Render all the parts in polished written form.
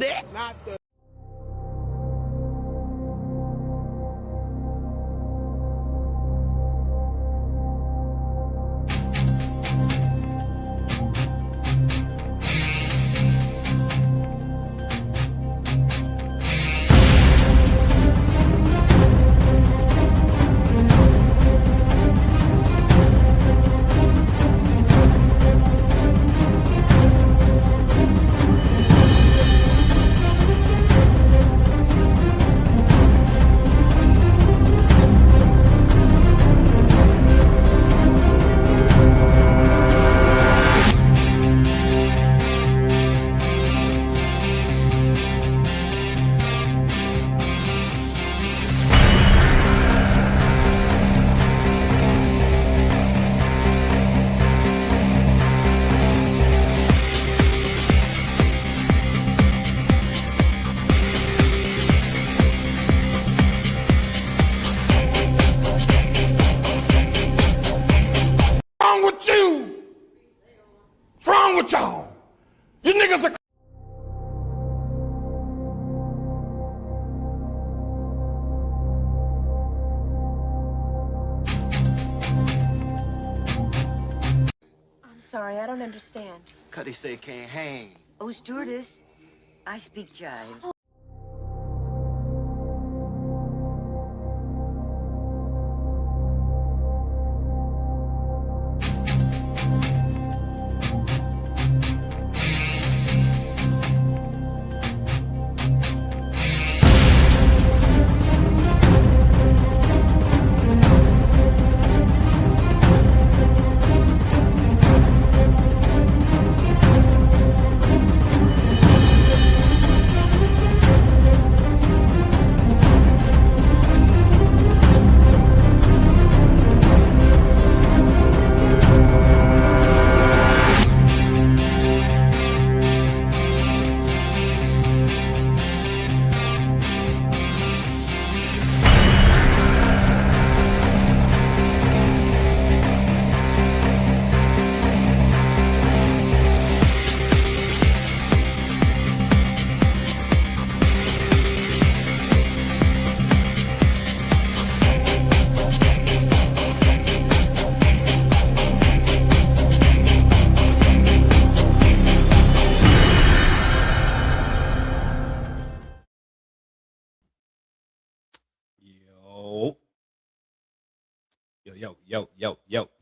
that. Not the wrong with you? What's wrong with y'all? You niggas are I'm sorry, I don't understand. Cuddy say can't hang. Oh, stewardess, I speak jive.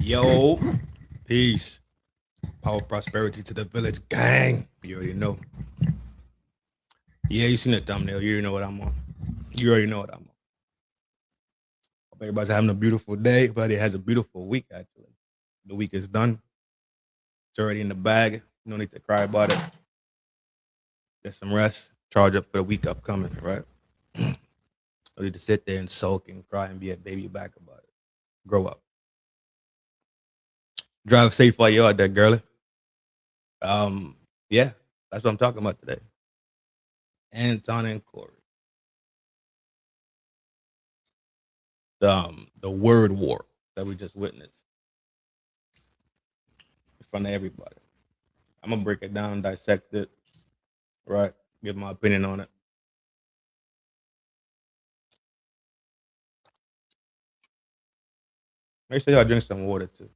Yo. Peace. Power, prosperity to the village gang. You already know. Yeah, you seen the thumbnail. You already know what I'm on. Hope everybody's having a beautiful day. Everybody has a beautiful week, actually. The week is done. It's already in the bag. No need to cry about it. Get some rest. Charge up for the week upcoming, right? No need to sit there and sulk and cry and be a baby back about it. Grow up. Drive safe while you're out there, girlie. Yeah, that's what I'm talking about today. Anton and Corey. The word war that we just witnessed in front of everybody. I'm gonna break it down, dissect it, right? Give my opinion on it. Make sure y'all drink some water too.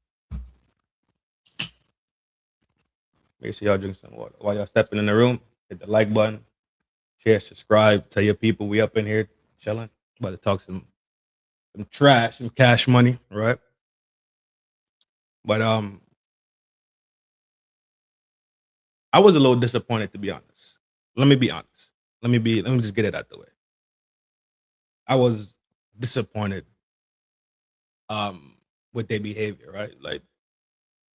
Make sure y'all drink some water. While y'all stepping in the room, hit the like button, share, subscribe, tell your people we up in here chilling. About to talk some trash, some cash money, right? But I was a little disappointed, to be honest. Let me be honest. Let me just get it out the way. I was disappointed with their behavior, right? Like,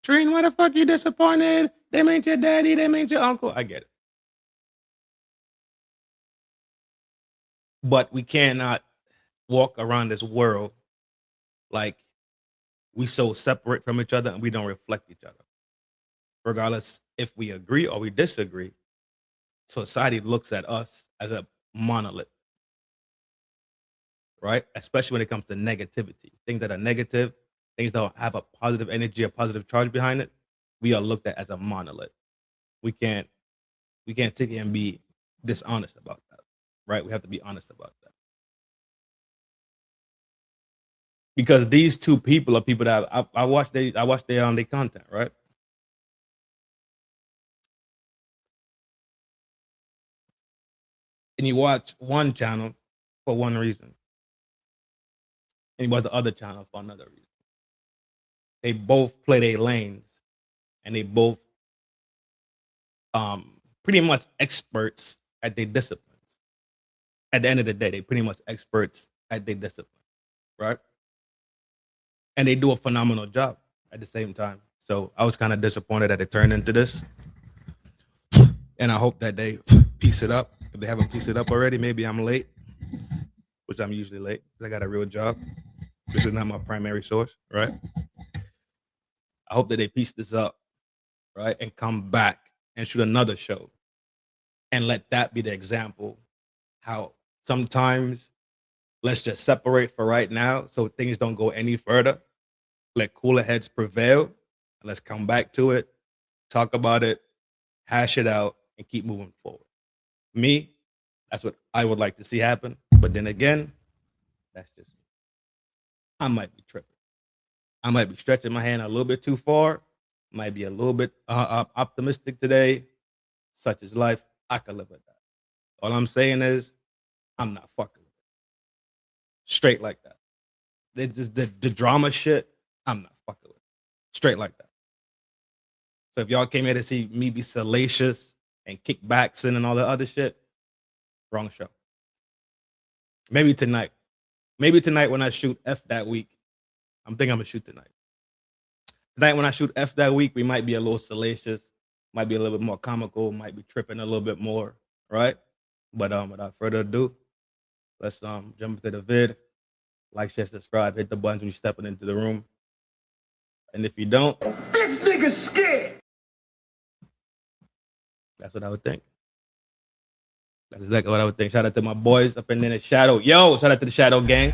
Trin, why the fuck you disappointed? They ain't your daddy, they ain't your uncle. I get it. But we cannot walk around this world like we so separate from each other and we don't reflect each other. Regardless if we agree or we disagree, society looks at us as a monolith, right? Especially when it comes to negativity. Things that are negative, things that have a positive energy, a positive charge behind it, we are looked at as a monolith. We can't sit here and be dishonest about that, right? We have to be honest about that. Because these two people are people that I watch their content, right? And you watch one channel for one reason, and you watch the other channel for another reason. They both play their lanes, and they both pretty much experts at their disciplines. At the end of the day, they pretty much experts at their discipline, right? And they do a phenomenal job at the same time. So I was kind of disappointed that it turned into this. And I hope that they piece it up. If they haven't pieced it up already, maybe I'm late, which I'm usually late because I got a real job. This is not my primary source, right? I hope that they piece this up, right? And come back and shoot another show and let that be the example how sometimes let's just separate for right now so things don't go any further. Let cooler heads prevail. And let's come back to it, talk about it, hash it out, and keep moving forward. Me, that's what I would like to see happen. But then again, that's just me. I might be tripping. I might be stretching my hand a little bit too far. Might be a little bit optimistic today. Such is life. I can live with that. All I'm saying is, I'm not fucking with it. Straight like that. The drama shit, I'm not fucking with it. Straight like that. So if y'all came here to see me be salacious and kickbacks and all the other shit, wrong show. Maybe tonight. Maybe tonight when I shoot F that week, I'm thinking I'm gonna shoot tonight. Tonight when I shoot F that week, we might be a little salacious, might be a little bit more comical, might be tripping a little bit more, right? But without further ado, let's jump into the vid. Like, share, subscribe, hit the buttons when you're stepping into the room. And if you don't, This nigga's scared. that's what I would think. That's exactly what I would think. Shout out to my boys up in the shadow. Yo, shout out to the shadow gang.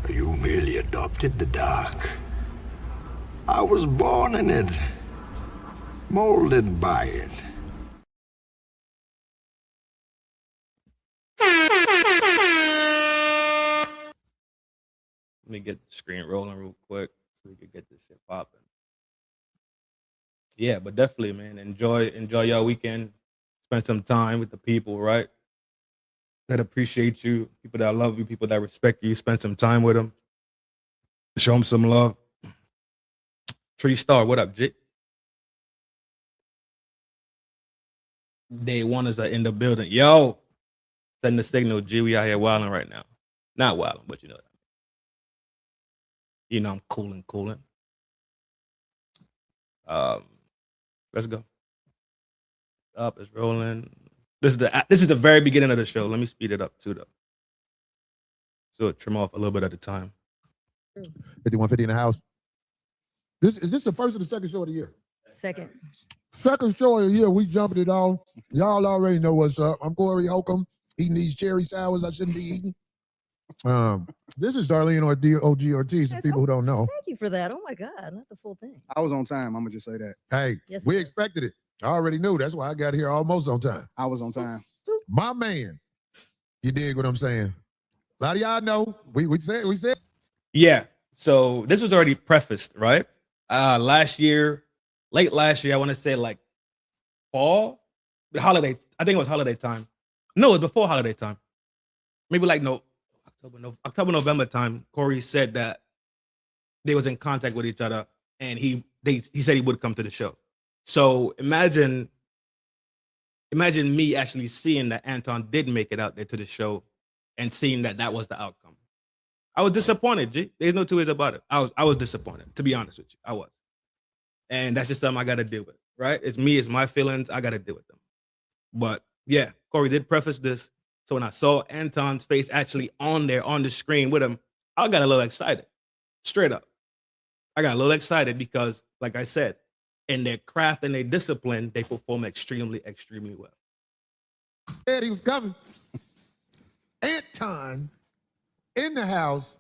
You merely adopted the dark. I was born in it, molded by it. Let me get the screen rolling real quick so we can get this shit popping. Yeah, but definitely, man, enjoy your weekend. Spend some time with the people, right? That appreciate you, people that love you, people that respect you. Spend some time with them. Show them some love. Tree Star, what up, J? Day one is in the building. Yo, send the signal, G. We out here wilding right now. Not wilding, but you know that. You know I'm cooling. Let's go. Up, it's rolling. This is the very beginning of the show. Let me speed it up too, though. So trim off a little bit at a time. 5150 in the house. Is this the first or the second show of the year? Second. Second show of the year. We jumping it on. Y'all already know what's up. I'm Corey Holcomb, eating these cherry sours I shouldn't be eating. This is Darlene or OG Ortiz, for people who don't know. Thank you for that. Oh my God, not the full thing. I was on time. I'm gonna just say that. Hey, Yes, we sir. expected it. I already knew. That's why I got here almost on time. I was on time. My man. You dig what I'm saying? A lot of y'all know. We said. Yeah. So this was already prefaced, right? Last year, late last year, I want to say like fall, the holidays. I think it was holiday time. No, it was before holiday time. Maybe like October, November time. Corey said that they was in contact with each other, and he said he would come to the show. So imagine me actually seeing that Anton did make it out there to the show, and seeing that was the outcome. I was disappointed, G. There's no two ways about it. I was disappointed, to be honest with you. I was. And that's just something I got to deal with, right? It's me, it's my feelings. I got to deal with them. But yeah, Corey did preface this. So when I saw Anton's face actually on there on the screen with him, I got a little excited. Straight up. I got a little excited because, like I said, in their craft and their discipline, they perform extremely, extremely well. Said he was coming. Anton in the house,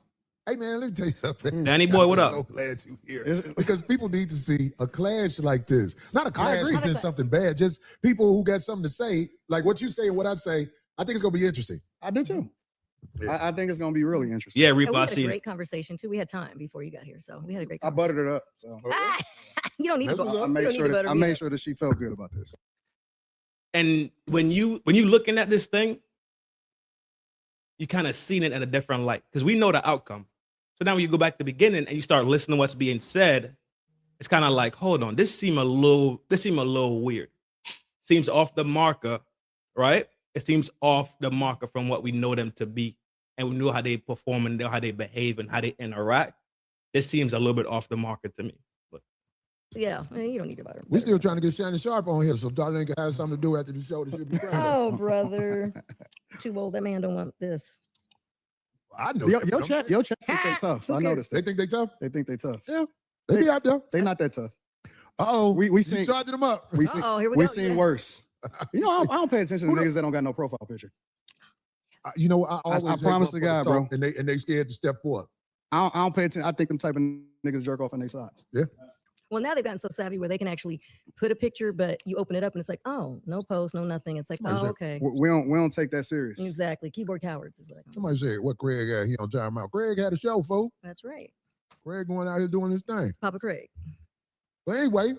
Hey man, let me tell you something. Danny boy, what I'm up? so glad you're here because people need to see a clash like this. Not a clash agree. within something bad, just people who got something to say, like what you say and what I say. I think it's gonna be interesting. I do too. Yeah. I think it's gonna be really interesting. Yeah, And Reaper, we I had a see. great conversation too. We had time before you got here, so we had a great I conversation. buttered it up. So You don't need to That's what's butter. up. I You made don't need sure to that butter I me made up. sure that she felt good about this. And when you looking at this thing, you kind of seen it in a different light because we know the outcome. So now when you go back to the beginning and you start listening to what's being said, it's kind of like, hold on, this seem a little weird. Seems off the marker, right? It seems off the marker from what we know them to be, and we know how they perform and know how they behave and how they interact. This seems a little bit off the marker to me. But Yeah, you don't need to butter. We still trying to get Shannon Sharp on here, so Darlene can have something to do after the show. This should be great. Oh, brother. Too old. That man don't want this. I know. Your that, but chat think they tough. Who I cares? noticed They that. think they tough. They think they tough. Yeah, they be out there. They not that tough. Uh-oh. We You seen charging them up. we seen Uh-oh, here we we go. seen Yeah. worse. You know, I don't pay attention to Who the- niggas that don't got no profile picture. You know, I always I hate promise to motherfuckers God, talk, bro. and they scared to step forward. I don't pay attention. I think them type of niggas jerk off in their sides. Well, now they've gotten so savvy where they can actually put a picture, but you open it up and it's like, oh, no post, no nothing. It's like, Somebody oh, said- okay. We don't take that serious. Exactly. Keyboard cowards is what I call them. Somebody said, what Craig had? He on time out. Craig had a show, fool. That's right. Craig going out here doing his thing. Papa Craig. But anyway,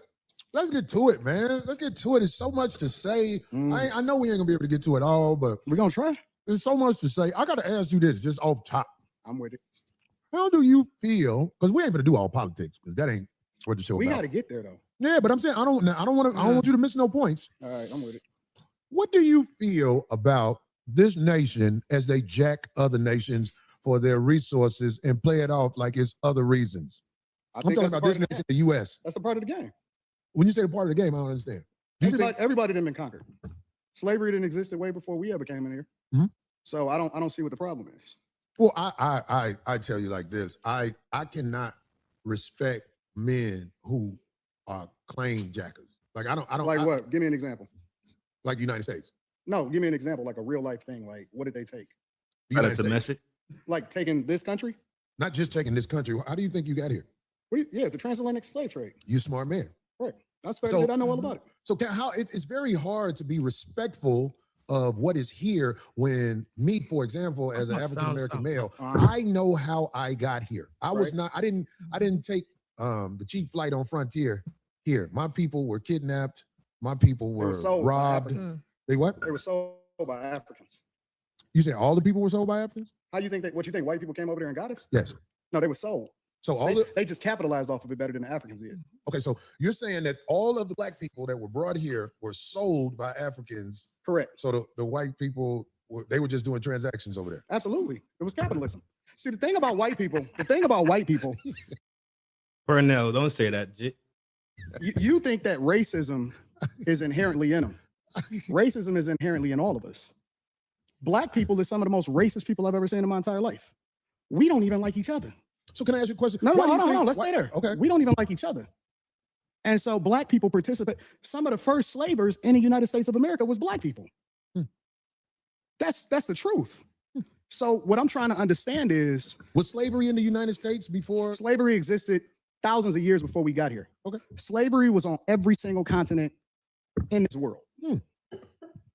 let's get to it, man. Let's get to it. There's so much to say. Mm. I know we ain't gonna be able to get to it all, but We gonna try. there's so much to say. I gotta ask you this, just off top. I'm with it. How do you feel? Because we ain't gonna do all politics, because that ain't what the show We about. got to get there though. Yeah, but I'm saying I don't want you to miss no points. All right, I'm with it. What do you feel about this nation as they jack other nations for their resources and play it off like it's other reasons? I I'm think talking that's a about part this of the nation, game. the U.S. That's a part of the game. When you say part of the game, I don't understand. Do you think- Everybody done been conquered. Slavery didn't exist way before we ever came in here. Mhm. So I don't see what the problem is. Well, I tell you like this. I cannot respect men who are claim jackers. Like I don't Like what? Give me an example. like United States. No, give me an example, like a real life thing. Like, what did they take? The Right United at States. domestic. Like taking this country? Not just taking this country. How do you think you got here? Yeah, the transatlantic slave trade. You smart man. Right. I swear So- I know all about it. So it's very hard to be respectful of what is here when me, for example, as an Sound- African American sound- male, Uh-huh. I know how I got here. I was Right. not. I didn't take the cheap flight on Frontier here. My people were kidnapped. My people They were were sold by robbed. Africans. They what? They were sold by Africans. You say all the people were sold by Africans? How you think what you think white people came over there and got us? Yes. No, they were sold. So all They, the they just capitalized off of it better than the Africans did. okay. So you're saying that all of the black people that were brought here were sold by Africans. Correct. So the white people they were just doing transactions over there. Absolutely. It was capitalism. See, the thing about white people, Pernell, don't say that, J. you think that racism is inherently in them. Racism is inherently in all of us. Black people is some of the most racist people I've ever seen in my entire life. We don't even like each other. So can I ask you a question? No, Why do you hold on. think- Let's why- stay there. Okay. We don't even like each other. And so black people participate. Some of the first slavers in the United States of America was black people. Hmm. That's the truth. So what I'm trying to understand is Was slavery in the United States before? slavery existed thousands of years before we got here. Okay. Slavery was on every single continent in this world. Hmm.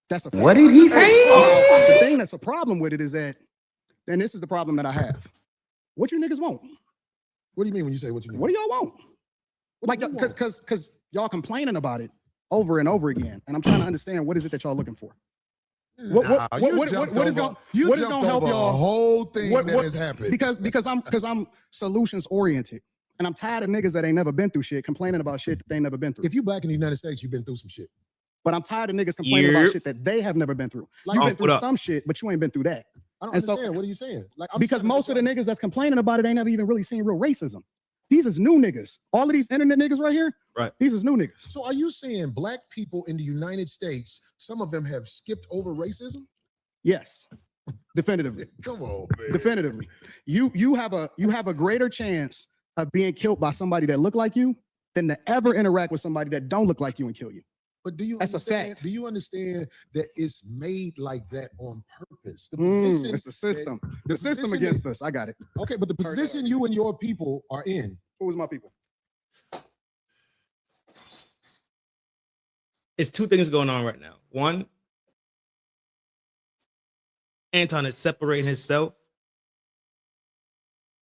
That's a fact. What did he say? The thing that's a problem with it is that, and this is the problem that I have. What you niggas want? What do you mean when you say what you mean? What do y'all want? What Like, do you want? because y'all complaining about it over and over again, and I'm trying to understand what is it that y'all looking for? What Nah, you what jumped is over- going you what is jumped gonna help over y'all? A whole thing What- that what- has happened. Because I'm solutions oriented, and I'm tired of niggas that ain't never been through shit complaining about shit that they ain't never been through. If you black in the United States, you've been through some shit. But I'm tired of niggas complaining about Yep. shit that they have never been through. Like, You've Oh, been what through up? some shit, but you ain't been through that. I don't And so- understand. What are you saying? Like I'm Because trying to most of the understand. niggas that's complaining about it ain't never even really seen real racism. These is new niggas. All of these internet niggas right here, Right. These is new niggas. So are you saying black people in the United States, some of them have skipped over racism? Yes, definitively. Come on, man. Definitively. You have a greater chance of being killed by somebody that look like you than to ever interact with somebody that don't look like you and kill you. But do you That's a understand? fact. Do you understand that it's made like that on purpose? The It's the system. The system position against us. I got it. Okay, but the Heard that position you and your people are in. Who was my people? It's two things going on right now. One, Anton is separating himself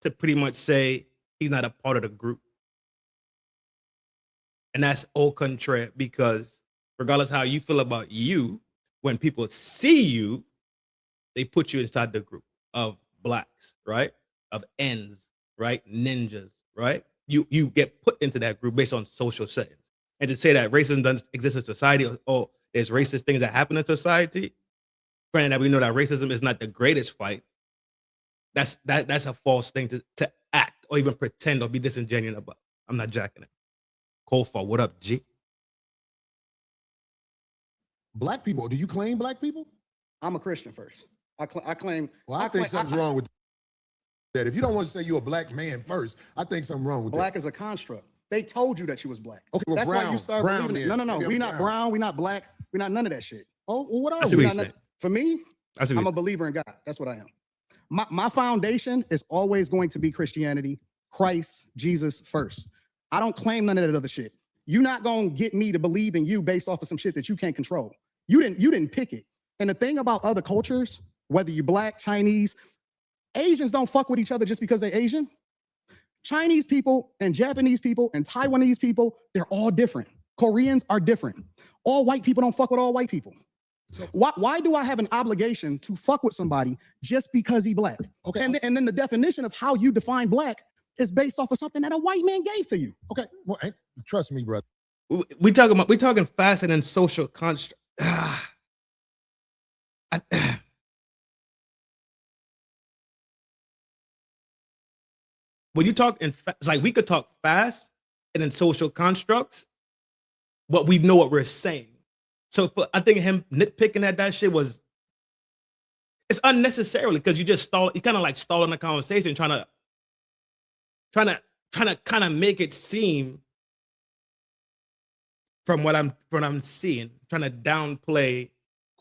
to pretty much say he's not a part of the group. And that's au contraire, because regardless how you feel about you, when people see you, they put you inside the group of blacks, right? Of ends, right? Ninjas, right? You get put into that group based on social settings. And to say that racism doesn't exist in society, or there's racist things that happen in society, granted that we know that racism is not the greatest fight, that's a false thing to act or even pretend or be disingenuous about. I'm not jacking it. Kofa, what up, G? Black people. Do you claim black people? I'm a Christian first. I claim. Well, I think something's wrong with that. If you don't want to say you're a black man first, I think something wrong with Black that. is a construct. They told you that you was black. Okay, well, That's brown. why you start Brown believing it. then. No. Maybe We I'm not brown. We not black. We not none of that shit. Oh, well, what are I see we? what you're saying. For me, I see what I'm you're a believer in God. That's what I am. My foundation is always going to be Christianity, Christ, Jesus first. I don't claim none of that other shit. You're not gonna get me to believe in you based off of some shit that you can't control. You didn't pick it. And the thing about other cultures, whether you're black, Chinese, Asians don't fuck with each other just because they're Asian. Chinese people and Japanese people and Taiwanese people, they're all different. Koreans are different. All white people don't fuck with all white people. So why do I have an obligation to fuck with somebody just because he black? Okay. And then the definition of how you define black is based off of something that a white man gave to you. Okay. Well, trust me, brother. we talking faster than social construct. When you talk it's like we could talk fast and then social constructs, but we know what we're saying. So I think him nitpicking at that shit it's unnecessarily, because you kind of like stalling the conversation, trying to kind of make it seem from what I'm seeing, trying to downplay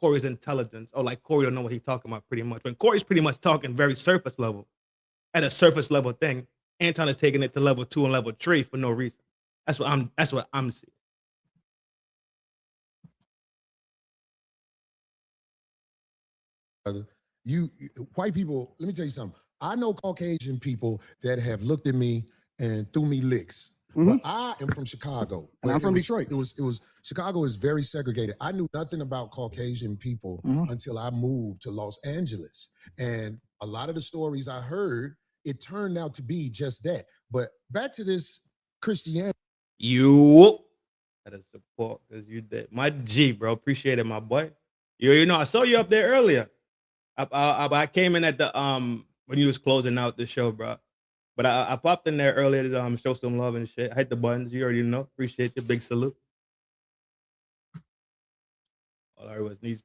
Corey's intelligence, or like Corey don't know what he's talking about pretty much. When Corey's pretty much talking very surface level, at a surface level thing, Anton is taking it to level 2 and level 3 for no reason. That's what I'm seeing. You white people, let me tell you something. I know Caucasian people that have looked at me and threw me licks. But I am from Chicago. And I'm from Detroit. It was Chicago is very segregated. I knew nothing about Caucasian people until I moved to Los Angeles. And a lot of the stories I heard, it turned out to be just that. But back to this Christianity. You gotta support, because you did. My G, bro. Appreciate it, my boy. You know, I saw you up there earlier. I came in at the when you was closing out the show, bro. But I popped in there earlier to show some love and shit. I hit the buttons. You already know. Appreciate your big salute. All I heard was knees.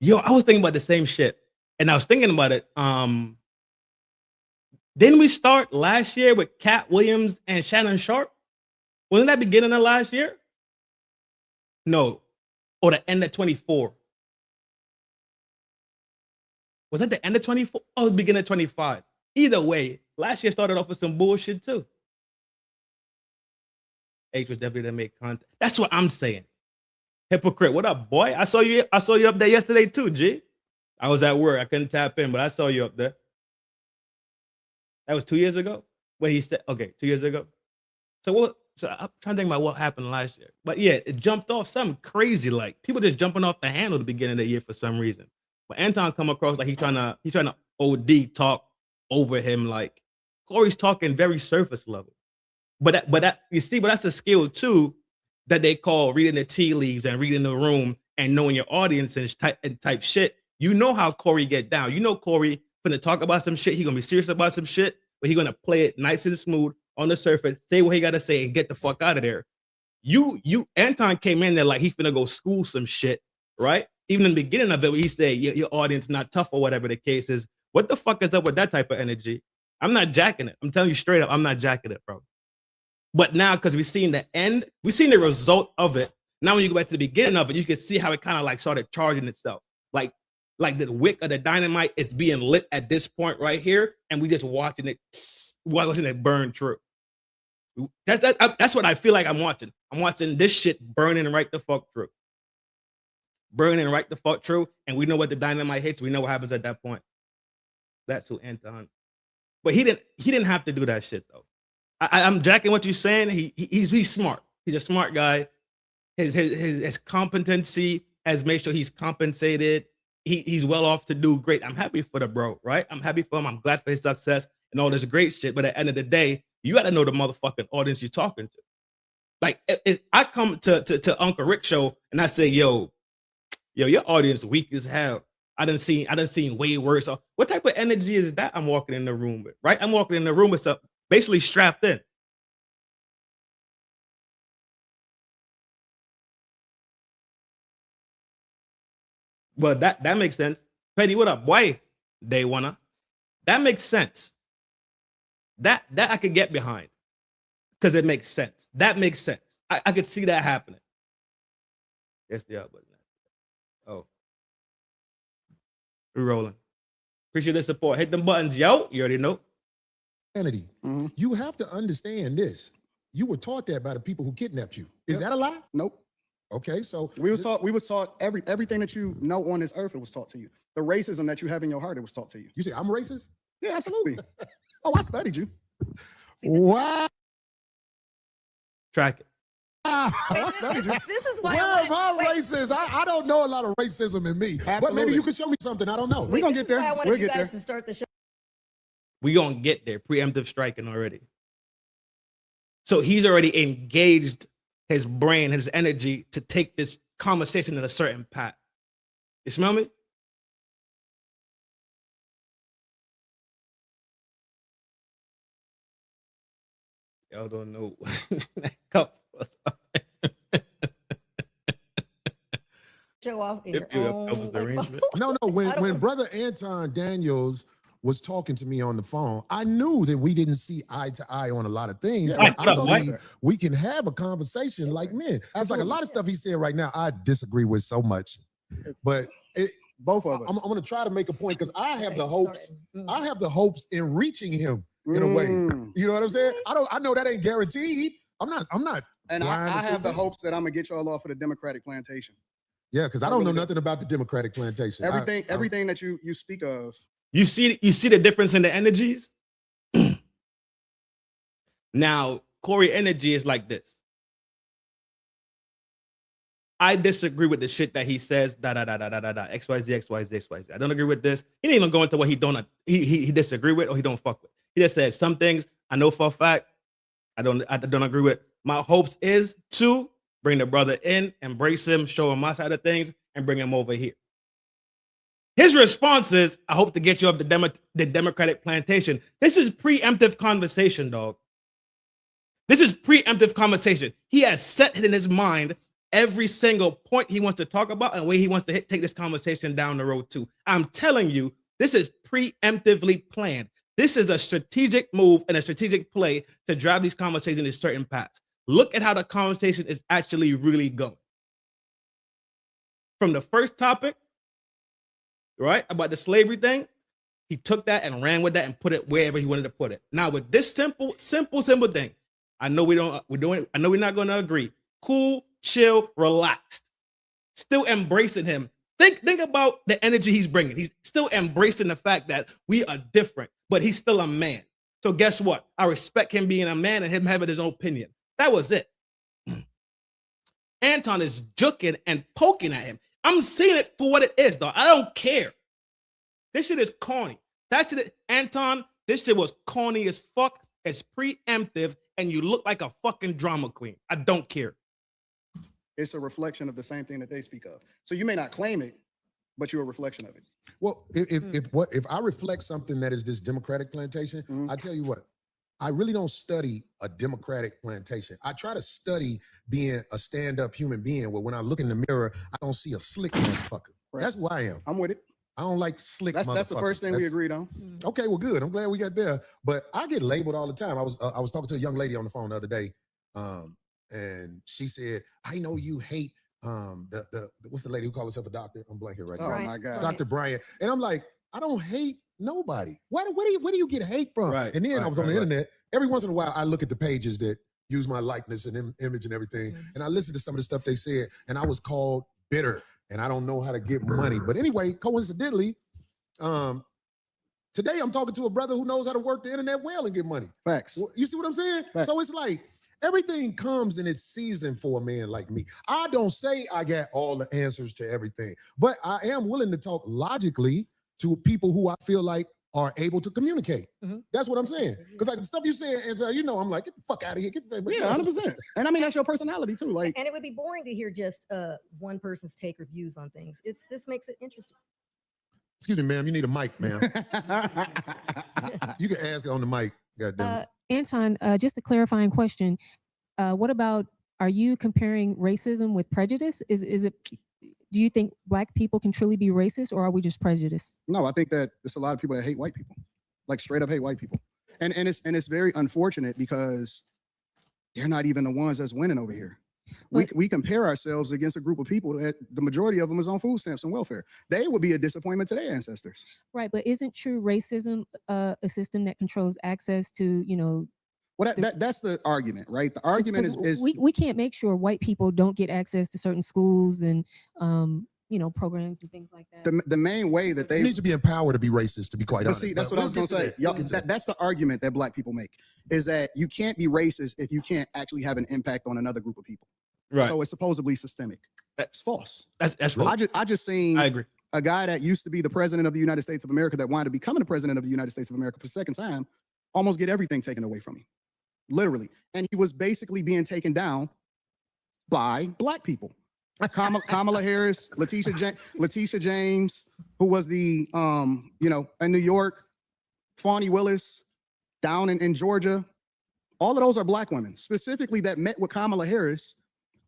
Yo, I was thinking about the same shit, and I was thinking about it. Didn't we start last year with Cat Williams and Shannon Sharp? Wasn't that beginning of last year? No, or the end of 24. Was that the end of 24? Oh, the beginning of 25. Either way, last year started off with some bullshit too. H was definitely to make content. That's what I'm saying. Hypocrite. What up, boy? I saw you up there yesterday too, G. I was at work. I couldn't tap in, but I saw you up there. That was 2 years ago when he said, okay, 2 years ago. So I'm trying to think about what happened last year. But yeah, it jumped off something crazy. Like people just jumping off the handle at the beginning of the year for some reason. But Anton come across like he's trying to OD talk over him. Like Corey's talking very surface level. But that's a skill too that they call reading the tea leaves and reading the room and knowing your audience and type shit. You know how Corey get down. You know Corey gonna talk about some shit. He gonna be serious about some shit, but he gonna play it nice and smooth on the surface, say what he gotta say, and get the fuck out of there. Anton came in there like he's gonna go school some shit, right? Even in the beginning of it, he said your audience not tough or whatever the case is. What the fuck is up with that type of energy? I'm not jacking it. I'm telling you straight up, I'm not jacking it, bro. But now, because we've seen the end, we've seen the result of it. Now, when you go back to the beginning of it, you can see how it kind of like started charging itself. Like the wick of the dynamite is being lit at this point right here, and we just watching it burn true. That's what I feel like I'm watching. I'm watching this shit burning right the fuck through. Burning right the fuck through, and we know what the dynamite hits. We know what happens at that point. That's who Anton. But he didn't have to do that shit though. I'm jacking what you're saying. He's smart. He's a smart guy. His competency has made sure he's compensated. He's well off to do great. I'm happy for the bro, right? I'm happy for him. I'm glad for his success and all this great shit. But at the end of the day, you got to know the motherfucking audience you're talking to. Like, I come to Uncle Rick show and I say, yo, your audience weak as hell. I done seen way worse. What type of energy is that I'm walking in the room with, right? I'm walking in the room with stuff basically strapped in. Well, that makes sense. Petty, what up, boy? Day one. That makes sense. That I could get behind because it makes sense. That makes sense. I could see that happening. Yes, the up button. Oh, we're rolling. Appreciate the support. Hit them buttons, yo. You already know. Humanity. You have to understand this. You were taught that by the people who kidnapped you. Is that a lie? Nope. Okay, so We was taught everything that you know on this earth, it was taught to you. The racism that you have in your heart, it was taught to you. You say I'm racist? Yeah, absolutely. Oh, I studied you. Wow. Track it. I studied you. This is why Where I am I racist? I don't know a lot of racism in me. But maybe Absolutely. you can show me something. I don't know. We're gonna get there. I wanted We'll you get guys there. to start the show. We gonna get there. Preemptive striking already. So he's already engaged his brain, his energy to take this conversation in a certain path. You smell me? Y'all don't know. Show off in If your you have own couples like, arrangement. No, I when don't- Brother Anton Daniels was talking to me on the phone, I knew that we didn't see eye to eye on a lot of things. Yeah, but what I up, believe we can have a conversation like men. It's like a lot of stuff he said right now, I disagree with so much. But Both of us. I'm going to try to make a point because I have Okay, the hopes. sorry. I have the hopes in reaching him in a way. You know what I'm saying? I know that ain't guaranteed. I'm not. And blind I or have the stupid. hopes that I'm gonna get y'all off of the Democratic plantation. Yeah, because I I don't know really do. nothing about the Democratic plantation. Everything that you speak of. You see the difference in the energies? Now, Corey energy is like this. I disagree with the shit that he says, XYZ, XYZ, XYZ. I don't agree with this. He didn't even go into what he disagree with or he don't fuck with. He just said some things I know for a fact I don't agree with. My hopes is to bring the brother in, embrace him, show him my side of things, and bring him over here. His response is, I hope to get you off the Democratic plantation. This is preemptive conversation, dog. This is preemptive conversation. He has set in his mind every single point he wants to talk about and where he wants to take this conversation down the road to. I'm telling you, this is preemptively planned. This is a strategic move and a strategic play to drive these conversations in certain paths. Look at how the conversation is actually really going. From the first topic, right, about the slavery thing, he took that and ran with that and put it wherever he wanted to put it. Now with this simple thing, I know I know we're not going to agree. Cool, chill, relaxed. Still embracing him. Think about the energy he's bringing. He's still embracing the fact that we are different, but he's still a man. So guess what? I respect him being a man and him having his own opinion. That was it. Anton is juking and poking at him. I'm seeing it for what it is, though. I don't care. This shit is corny. That shit, Anton, this shit was corny as fuck. It's preemptive, and you look like a fucking drama queen. I don't care. It's a reflection of the same thing that they speak of. So you may not claim it, but you're a reflection of it. Well, if I reflect something that is this Democratic plantation, I tell you what, I really don't study a Democratic plantation. I try to study being a stand-up human being where when I look in the mirror, I don't see a slick motherfucker. Right. That's who I am. I'm with it. I don't like slick. That's the first thing we agreed on. Okay, well, good. I'm glad we got there. But I get labeled all the time. I was talking to a young lady on the phone the other day, and she said, "I know you hate what's the lady who calls herself a doctor? I'm blanking right now. Oh my God, Dr. Bryant." And I'm like, I don't hate nobody. Where do you get hate from? Right, And then right, I was on the right. internet. Every once in a while, I look at the pages that use my likeness and image and everything, and I listen to some of the stuff they said, and I was called bitter, and I don't know how to get money. But anyway, coincidentally, today I'm talking to a brother who knows how to work the internet well and get money. facts. Well, you see what I'm saying? Facts. So it's like everything comes in its season for a man like me. I don't say I got all the answers to everything, but I am willing to talk logically to people who I feel like are able to communicate. That's what I'm saying. Because like the stuff you say, and you know, I'm like, get the fuck out of here. Get the Yeah, 100%. And I mean, that's your personality too. Like, And it would be boring to hear just one person's take or views on things. This makes it interesting. Excuse me, ma'am. You need a mic, ma'am. You can ask on the mic. Goddamn. Anton, just a clarifying question. What about, are you comparing racism with prejudice? Is it, do you think Black people can truly be racist, or are we just prejudiced? no, I think that there's a lot of people that hate white people, like straight up hate white people. And it's very unfortunate because they're not even the ones that's winning over here. We compare ourselves against a group of people that the majority of them is on food stamps and welfare. They would be a disappointment to their ancestors. Right, but isn't true racism a system that controls access to, you know? Well, that's the argument, right? The argument is we can't make sure white people don't get access to certain schools and you know, programs and things like that. the main way that They they need to be empowered to be racist, to be quite But honest. see, that's But what I was we'll gonna get say. to that. Y'all, We'll get to that. that's the argument that Black people make, is that you can't be racist if you can't actually have an impact on another group of people. Right. So it's supposedly systemic. That's false. That's right. I just seen I agree. a guy that used to be the president of the United States of America that wanted to become the president of the United States of America for the second time, almost get everything taken away from him, literally. And he was basically being taken down by Black people. Kamala Harris, Letitia James, who was the you know, in New York, Fani Willis, down in Georgia. All of those are Black women, specifically that met with Kamala Harris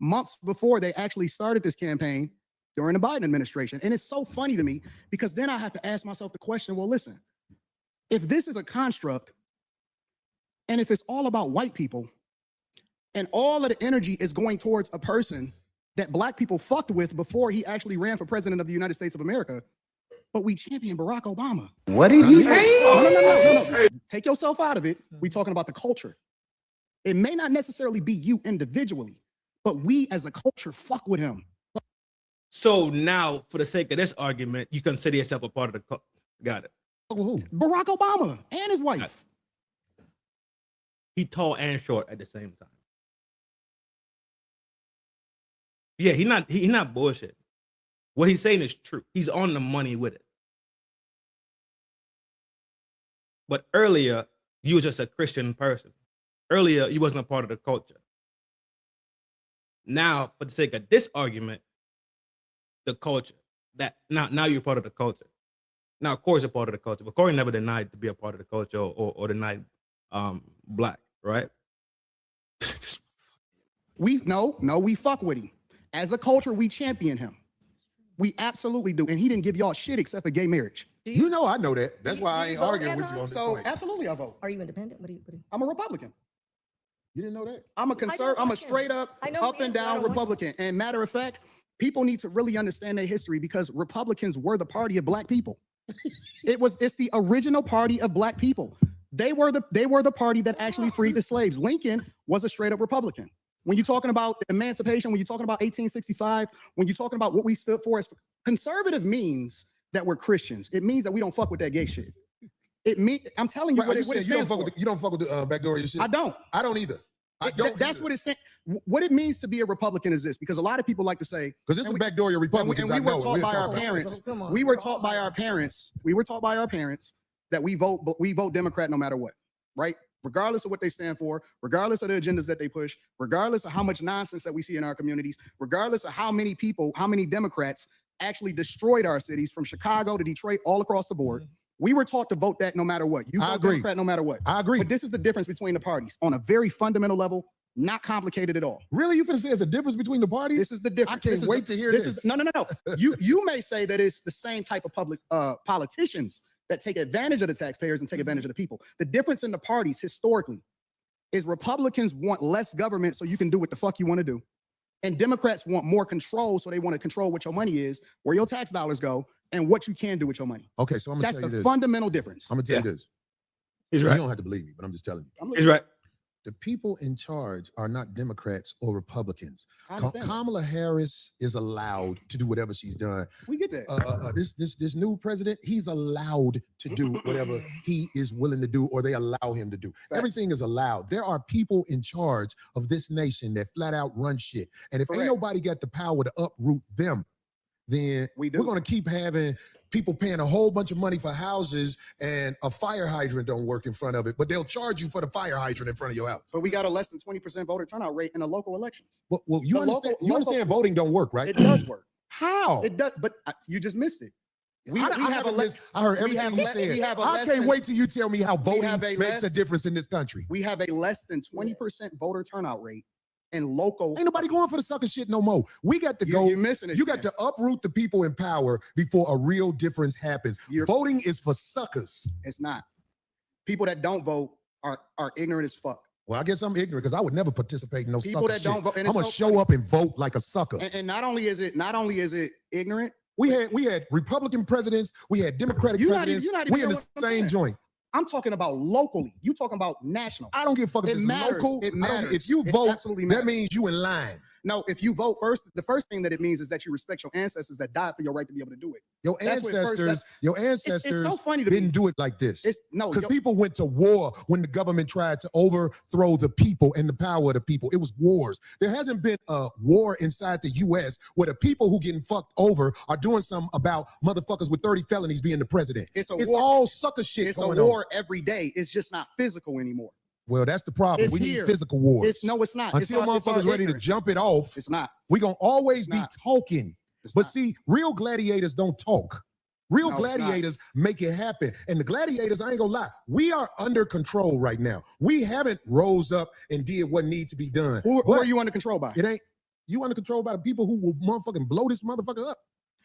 months before they actually started this campaign during the Biden administration. And it's so funny to me because then I have to ask myself the question, well, listen, if this is a construct and if it's all about white people and all of the energy is going towards a person that Black people fucked with before he actually ran for president of the United States of America, but we champion Barack Obama. What did he say? No. Take yourself out of it. We're talking about the culture. It may not necessarily be you individually, but we as a culture fuck with him. So now, for the sake of this argument, you consider yourself a part of the got it. Who? Barack Obama and his wife. He tall and short at the same time. Yeah, he not bullshit. What he's saying is true. He's on the money with it. But earlier, you were just a Christian person. Earlier, you wasn't a part of the culture. Now, for the sake of this argument, the culture, that now you're part of the culture. Now, of course, you're part of the culture, but Corey never denied to be a part of the culture or denied Black, right? We fuck with him. As a culture, we champion him. We absolutely do. And he didn't give y'all shit except for gay marriage. You know I know that. That's why I you ain't vote, arguing with Anton? you on this So point. absolutely I vote. Are you independent? What do you? I'm a Republican. You didn't know that? I'm a know straight up, I know up the and answer, I down don't want Republican. And matter of fact, people need to really understand their history because Republicans were the party of Black people. It's the original party of Black people. They were the party that actually freed the slaves. Lincoln was a straight up Republican. When you're talking about emancipation, when you're talking about 1865, when you're talking about what we stood for, as conservative means that we're Christians. It means that we don't fuck with that gay shit. I'm telling you Right, what you it said you stands don't fuck for. with you don't fuck with the backdooria shit. I don't. I don't either. I don't. That's what it's saying. What it means to be a Republican is this, because a lot of people like to say, because this is backdooria and Republicans. we I were know. taught by our talking about it. parents. Come on. We were taught by our parents. We were taught by our parents that we vote Democrat no matter what, right? Regardless of what they stand for, regardless of the agendas that they push, regardless of how much nonsense that we see in our communities, regardless of how many Democrats actually destroyed our cities from Chicago to Detroit, all across the board. We were taught to vote that no matter what. You I vote agree. Democrat no matter what. I agree. But this is the difference between the parties. On a very fundamental level, Not complicated at all. Really? You finna say there's a difference between the parties? This is the difference. I can't wait to hear this. No. You may say that it's the same type of public politicians that take advantage of the taxpayers and take advantage of the people. The difference in the parties historically is Republicans want less government so you can do what the fuck you want to do. And Democrats want more control, so they want to control what your money is, where your tax dollars go, and what you can do with your money. Okay, so I'm gonna That's tell you the this. fundamental difference. I'm gonna tell you this. He's You right. don't have to believe me, but I'm just telling you. He's right. The people in charge are not Democrats or Republicans. I understand that. Kamala Harris is allowed to do whatever she's done. We get that. This new president, he's allowed to do whatever he is willing to do, or they allow him to do. Facts. Everything is allowed. There are people in charge of this nation that flat out run shit. And if ain't Correct. nobody got the power to uproot them, then We do. we're going to keep having people paying a whole bunch of money for houses and a fire hydrant don't work in front of it, but they'll charge you for the fire hydrant in front of your house. But we got a less than 20% voter turnout rate in the local elections. Well, you The understand, local- you understand voting don't work, right? It does work. How? It does, but you just missed it. We I have a haven't less. missed- I heard we everything have you le- said. we have a I less can't than- wait till you tell me how voting have a makes a less- difference in this country. We have a less than 20% voter turnout rate in local. Ain't nobody going for the sucker shit no more. We got to go. You're missing it. You got to uproot the people in power before a real difference happens. You're- Voting is for suckers. It's not. People that don't vote are ignorant as fuck. Well, I guess I'm ignorant because I would never participate in no People sucker that shit. don't vote, and I'm it's gonna so show funny. up and vote like a sucker. And not only is it ignorant. We had Republican presidents, we had Democratic You're not presidents. even- you're not even We in hearing the what I'm same saying. joint. I'm talking about locally. You talking about national. I don't give a fuck if It it's matters. local. It I don't- matters. If you It vote, absolutely that matters. means you in line. No, if you vote first, the first thing that it means is that you respect your ancestors that died for your right to be able to do it. Your That's what first- ancestors It's so funny to me. didn't do it like this. It's no, Because yo- people went to war when the government tried to overthrow the people and the power of the people. It was wars. There hasn't been a war inside the U.S. where the people who getting fucked over are doing something about motherfuckers with 30 felonies being the president. It's a It's war. all sucker shit It's a going war on. every day. It's just not physical anymore. Well, that's the problem. It's We here. need physical wars. It's not. Until It's our motherfuckers ready to ignorance. jump it off, It's not. we're going to always be not. talking. It's But not. see, real gladiators don't talk. Real No, it's not. gladiators make it happen. And the gladiators, I ain't gonna lie, we are under control right now. We haven't rose up and did what needs to be done. Who But are you under control by? It ain't, you under control by the people who will motherfucking blow this motherfucker up.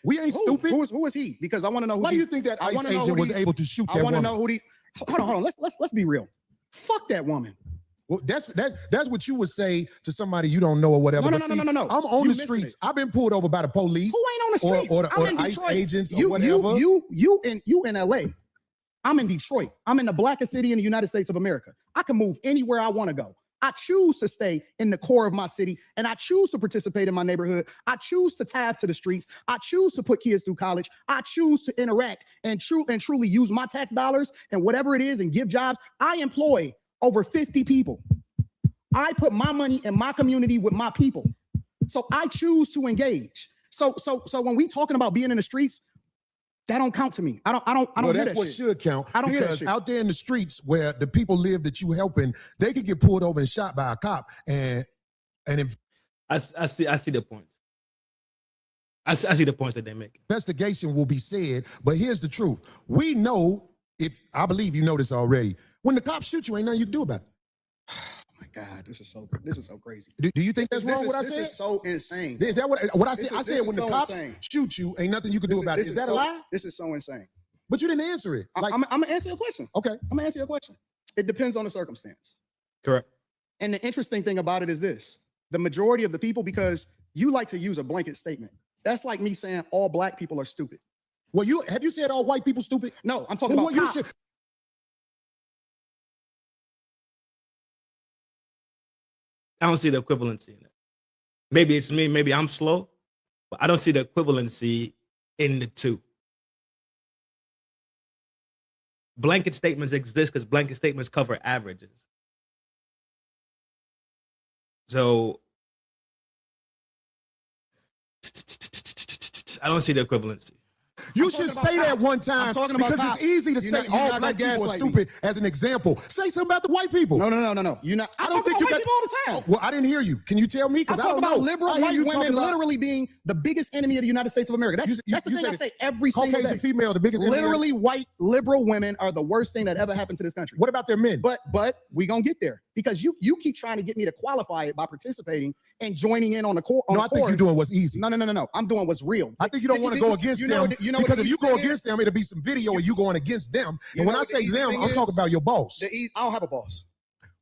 We ain't stupid. Who is he? Because I want to know who. Why do these- you think that I ICE wanna know agent who was these- able to shoot I that want to woman? know who these. Hold on. Let's be real. Fuck that woman. Well, that's what you would say to somebody you don't know or whatever. No, But no, see, no. I'm on You the missing streets. it. I've been pulled over by the police. Who ain't on the Or- streets? or the I'm in ICE Detroit. agents or you, whatever. You in LA. I'm in Detroit. I'm in the blackest city in the United States of America. I can move anywhere I want to go. I choose to stay in the core of my city, and I choose to participate in my neighborhood. I choose to tithe to the streets. I choose to put kids through college. I choose to interact and truly use my tax dollars and whatever it is and give jobs. I employ over 50 people. I put my money in my community with my people. So I choose to engage. So when we talking about being in the streets, that don't count to me. I don't Well, hear that's that what shit. should count. I don't hear that because shit. out there in the streets where the people live that you helping, they could get pulled over and shot by a cop. And if I see the point. I see the points that they make. investigation will be said, but here's the truth. We know, if I believe you know this already, when the cops shoot you, ain't nothing you can do about it. Oh my God, this is so crazy. Do you think that's This wrong is- what I this said? is so insane. Is that what I This said? I is- said this when is the so cops insane. shoot you, ain't nothing you can do about it. Is that a lie? This is so insane. But you didn't answer it. Like, I'm gonna answer your question. okay. I'm gonna answer your question. It depends on the circumstance. Correct. And the interesting thing about it is this: the majority of the people, because you like to use a blanket statement. That's like me saying all black people are stupid. Well, have you said all white people stupid? No, I'm talking Well, about you cops. should- I don't see the equivalency in it. Maybe it's me, maybe I'm slow, but I don't see the equivalency in the two. Blanket statements exist because blanket statements cover averages. So I don't see the equivalency. You should say that one time talking about because cops. it's easy to You're say not- you're all not black gonna people are gaslight me. stupid as an example. Say something about the white people. No. You're not. I don't think you got people all the time. Well, I didn't hear you. Can you tell me? I Because I talk don't about know. liberal I hear white you women talking about literally being the biggest enemy of the United States of America. That's the you thing I said say every single Caucasian day. female, the biggest enemy. Literally, white liberal women are the worst thing that ever happened to this country. What about their men? But we gonna get there because you keep trying to get me to qualify it by participating and joining in on the core. No, I think you're doing what's easy. No. I'm doing what's real. I think you don't want to go against them because if you go against them, it'll be some video of you going against them. And when I say them, I'm talking about your boss. I don't have a boss.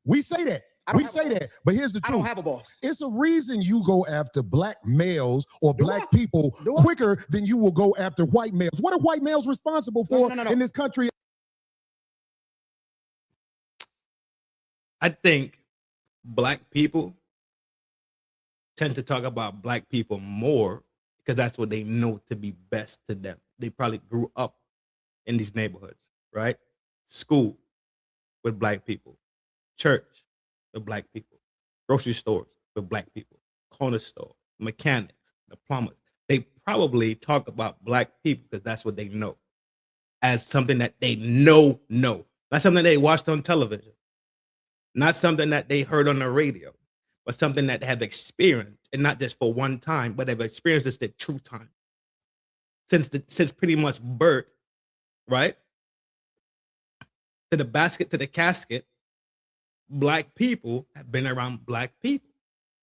We say that. We say that. But here's the truth. I don't have a boss. It's a reason you go after black males or black people Do I? quicker than you will go after white males. What are white males responsible for in this country? I think black people tend to talk about black people more because that's what they know to be best to them. They probably grew up in these neighborhoods, right? School with black people, church with black people, grocery stores with black people, corner store, mechanics, the plumbers. They probably talk about black people because that's what they know as something that they know. Not something they watched on television, not something that they heard on the radio, but something that they have experienced, and not just for one time, but they've experienced this at true time. Since pretty much birth, right? To the basket, to the casket, black people have been around black people.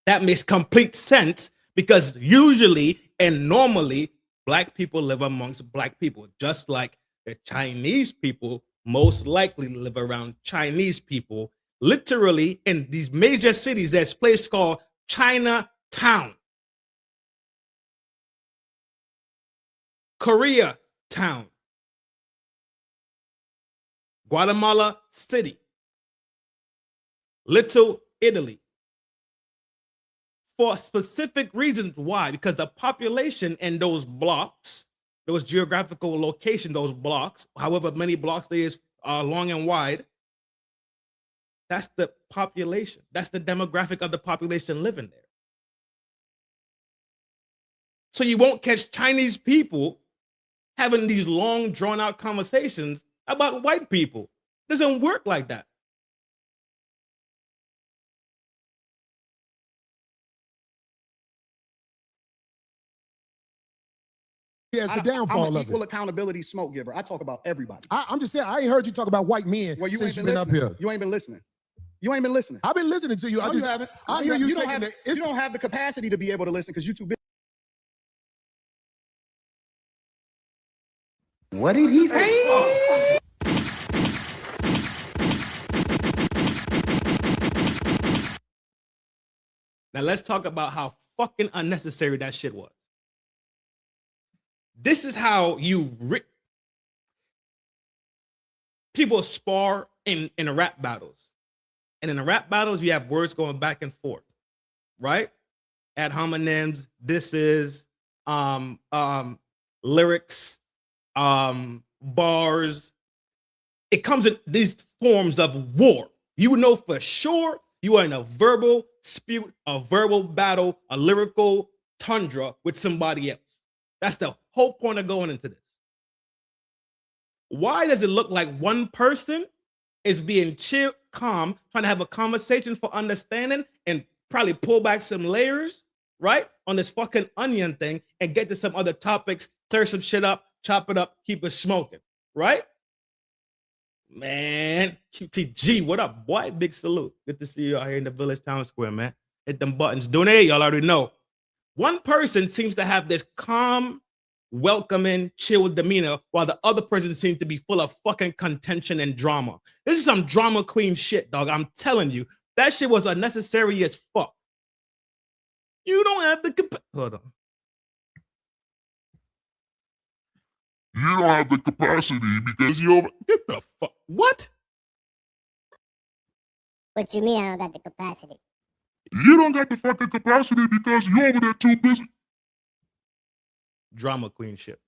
That makes complete sense because usually and normally black people live amongst black people, just like the Chinese people most likely live around Chinese people. Literally in these major cities, there's a place called Chinatown, Koreatown, Guatemala City, Little Italy. For specific reasons. Why? Because the population in those blocks, those geographical location, those blocks, however many blocks there is long and wide, that's the population. That's the demographic of the population living there. So you won't catch Chinese people having these long, drawn-out conversations about white people. It doesn't work like that. Yeah, it's the downfall I'm an of equal it. accountability smoke giver. I talk about everybody. I'm just saying, I ain't heard you talk about white men Well, you since ain't you've been up here. You ain't been listening. You ain't been listening. I've been listening to you. No, you haven't. I hear you don't taking have, the. you don't have the capacity to be able to listen because you're too busy. What did he say? Now let's talk about how fucking unnecessary that shit was. This is how people spar in rap battles. And in the rap battles, you have words going back and forth, right? Ad hominems, this is lyrics, bars. It comes in these forms of war. You know for sure you are in a verbal dispute, a verbal battle, a lyrical tundra with somebody else. That's the whole point of going into this. Why does it look like one person is being chill, calm, trying to have a conversation for understanding and probably pull back some layers, right? On this fucking onion thing and get to some other topics, clear some shit up, chop it up, keep it smoking, right? Man, QTG, what up, boy? Big salute. Good to see you out here in the Village Town Square, man. Hit them buttons. Doing it, y'all already know. One person seems to have this calm, welcoming, chill demeanor, while the other person seems to be full of fucking contention and drama. This is some drama queen shit, dog. I'm telling you. That shit was unnecessary as fuck. You don't have the hold on. You don't have the capacity because you Get the fuck. What? What you mean I don't got the capacity? You don't got the fucking capacity because you're over there too busy. Drama queen shit.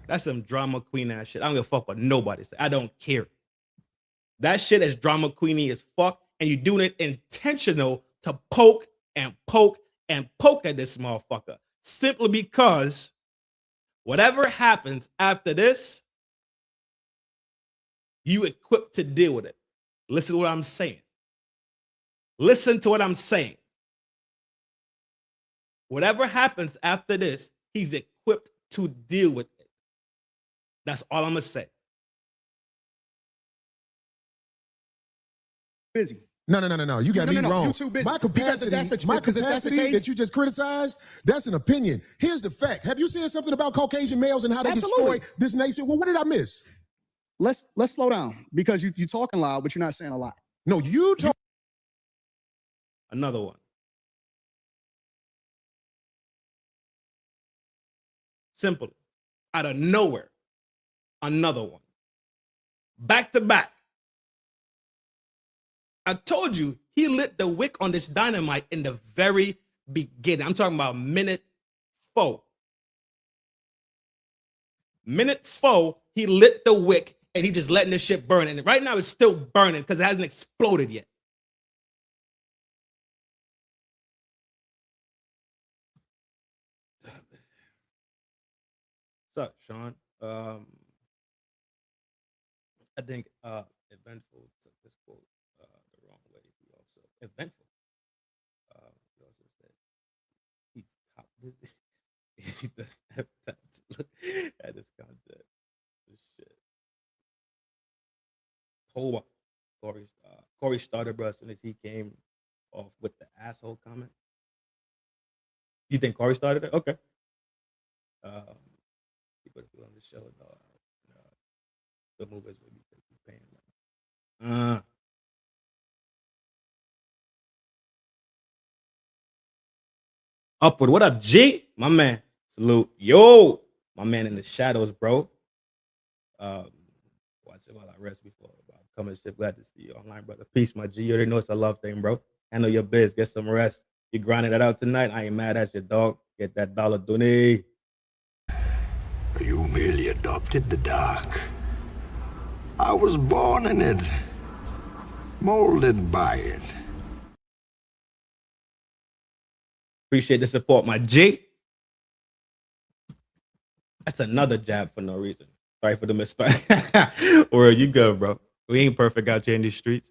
That's some drama queen ass shit. I don't give a fuck what nobody say. I don't care. That shit is drama queeny as fuck, and you're doing it intentional to poke and poke and poke at this motherfucker simply because Whatever happens after this, you equipped to deal with it. Listen to what I'm saying. Listen to what I'm saying. Whatever happens after this, he's equipped to deal with it. That's all I'm going to say. Busy. No. You got me wrong. You too busy. My capacity, that you just criticized, that's an opinion. Here's the fact. Have you said something about Caucasian males and how they destroy this nation? Well, what did I miss? Let's slow down because you're talking loud, but you're not saying a lot. No, you talk. Another one. Simple. Out of nowhere. Another one. Back to back. I told you he lit the wick on this dynamite in the very beginning. I'm talking about minute 4. Minute 4, he lit the wick and he just letting the shit burn. And right now it's still burning because it hasn't exploded yet. What's up, Sean? I think Eventful took this quote the wrong way. He also Eventful. He also said he's top busy. He doesn't have time to look at his content. This shit. Corey started, bro, as soon as he came off with the asshole comment. You think Corey started it? Okay. People on the show, dog. The movies will be paying. Upward. What up, G? My man. Salute. Yo. My man in the shadows, bro. Watch it while I rest before coming shit. Glad to see you online, brother. Peace, my G. You already know it's a love thing, bro. Handle your biz. Get some rest. You grinding that out tonight. I ain't mad at you, dog. Get that dollar, Dooney. You merely adopted the dark. I was born in it, molded by it. Appreciate the support, my G. That's another jab for no reason. Sorry for the misspelling. Or you good, bro. We ain't perfect out here in these streets.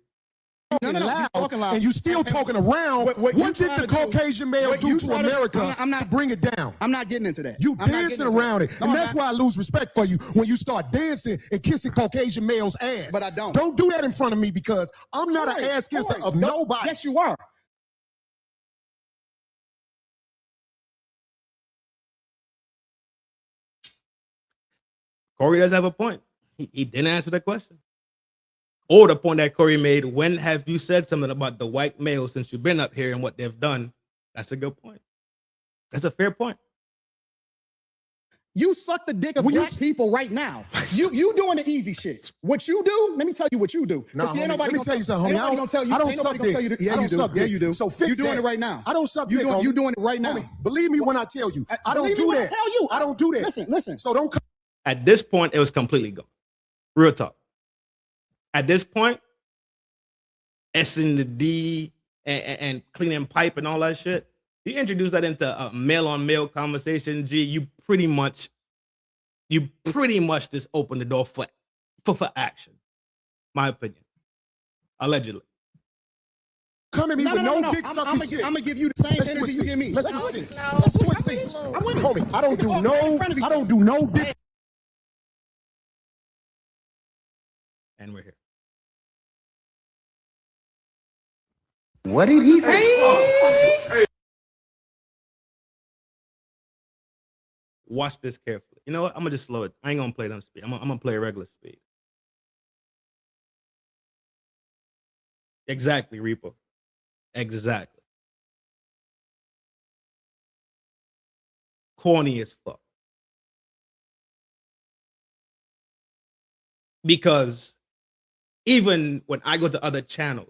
No, and you still talking around. What did the Caucasian male do to America to bring it down? I'm not getting into that. You dancing around it. And that's why I lose respect for you when you start dancing and kissing Caucasian males' ass. But I don't. Don't do that in front of me because I'm not an ass kisser of nobody. Yes, you are. Corey does have a point. He didn't answer the question. Or the point that Corey made, when have you said something about the white males since you've been up here and what they've done? That's a good point. That's a fair point. You suck the dick of black people right now. You doing the easy shit. What you do, let me tell you what you do. No, homie, let me tell you something, homie. I don't suck dick. Yeah, you do. Yeah, you do. So fix you doing that. it right now. I don't suck dick, homie. You doing it right now. Homie, believe me when I tell you. I don't do that. I don't do that. Listen. So don't come. At this point, it was completely gone. Real talk. At this point, S&D the D and cleaning pipe and all that shit, you introduce that into a male-on-male conversation, G, you pretty much just open the door for action. My opinion. Allegedly. Come at me with no dick sucking shit. I'm gonna give you the same energy you give me. Let's switch seats. Let's switch seats. I'm with it. Homie, I don't do no dick. And we're here. What did he say? Watch this carefully. You know what? I'm gonna just slow it. I ain't gonna play it on speed. I'm gonna play regular speed. Exactly, Reaper. Exactly. Corny as fuck. Because even when I go to other channels,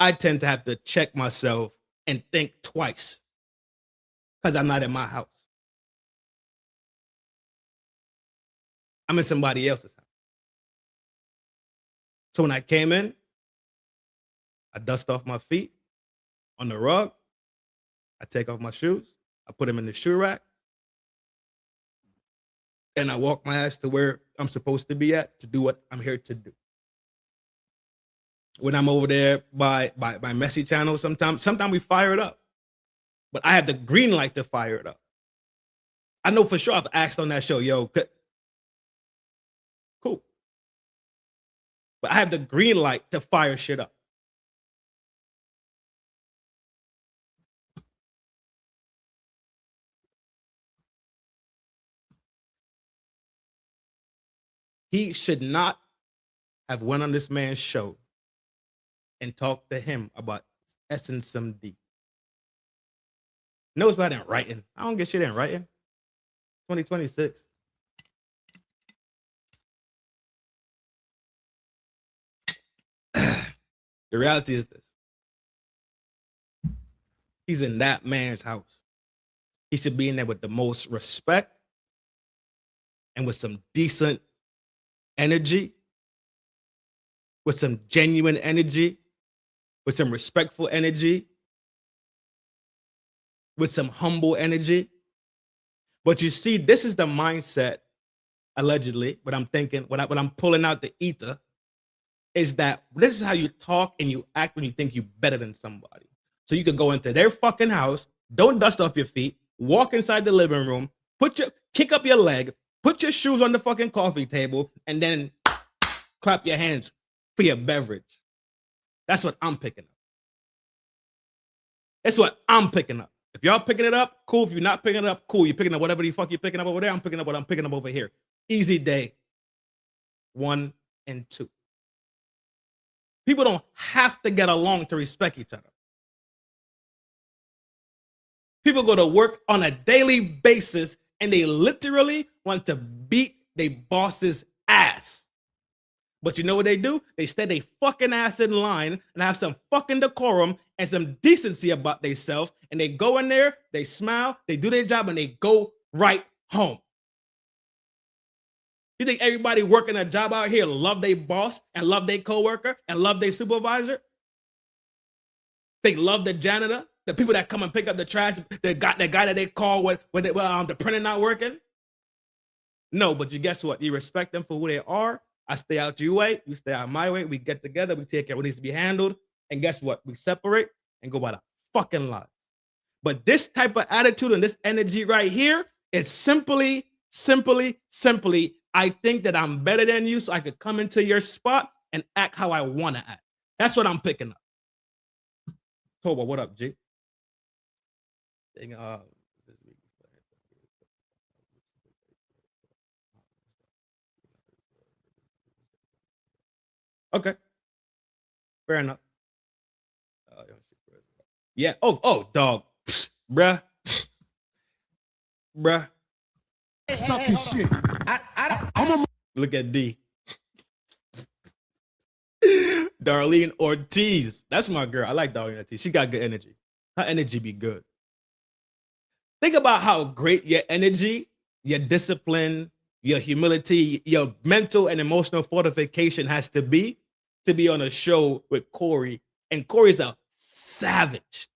I tend to have to check myself and think twice because I'm not in my house. I'm in somebody else's house. So when I came in, I dust off my feet on the rug. I take off my shoes. I put them in the shoe rack. and I walk my ass to where I'm supposed to be at to do what I'm here to do. When I'm over there by messy channel, sometimes we fire it up, but I have the green light to fire it up. I know for sure I've asked on that show, yo, cool, but I have the green light to fire shit up. He should not have went on this man's show and talked to him about essence some D. No, it's not in writing. I don't get shit in writing. 2026. The reality is this. He's in that man's house. He should be in there with the most respect and with some decent energy, with some genuine energy, with some respectful energy, with some humble energy. But you see, this is the mindset, allegedly, what I'm thinking, when I'm pulling out the ether, is that this is how you talk and you act when you think you're better than somebody. So you could go into their fucking house, don't dust off your feet, walk inside the living room, kick up your leg, put your shoes on the fucking coffee table, and then clap your hands for your beverage. That's what I'm picking up. That's what I'm picking up. If y'all picking it up, cool. If you're not picking it up, cool. You're picking up whatever the fuck you're picking up over there. I'm picking up what I'm picking up over here. Easy day 1 and 2. People don't have to get along to respect each other. People go to work on a daily basis and they literally want to beat their boss's ass. But you know what they do? They stay their fucking ass in line and have some fucking decorum and some decency about themselves. And they go in there, they smile, they do their job, and they go right home. You think everybody working a job out here love their boss and love their coworker and love their supervisor? They love the janitor, the people that come and pick up the trash, the guy that they call when the printer not working? No, but you guess what? You respect them for who they are. I stay out your way, you stay out my way. We get together, we take care of what needs to be handled. And guess what? We separate and go by the fucking lives. But this type of attitude and this energy right here is simply, I think that I'm better than you, so I could come into your spot and act how I want to act. That's what I'm picking up. Toba, what up, G? Okay. Fair enough. Yeah. Oh, dog. Bruh. Bruh. Sucking shit. Look at D. Darlene Ortiz. That's my girl. I like Darlene Ortiz. She got good energy. Her energy be good. Think about how great your energy, your discipline, your humility, your mental and emotional fortification has to be on a show with Corey. And Corey's a savage.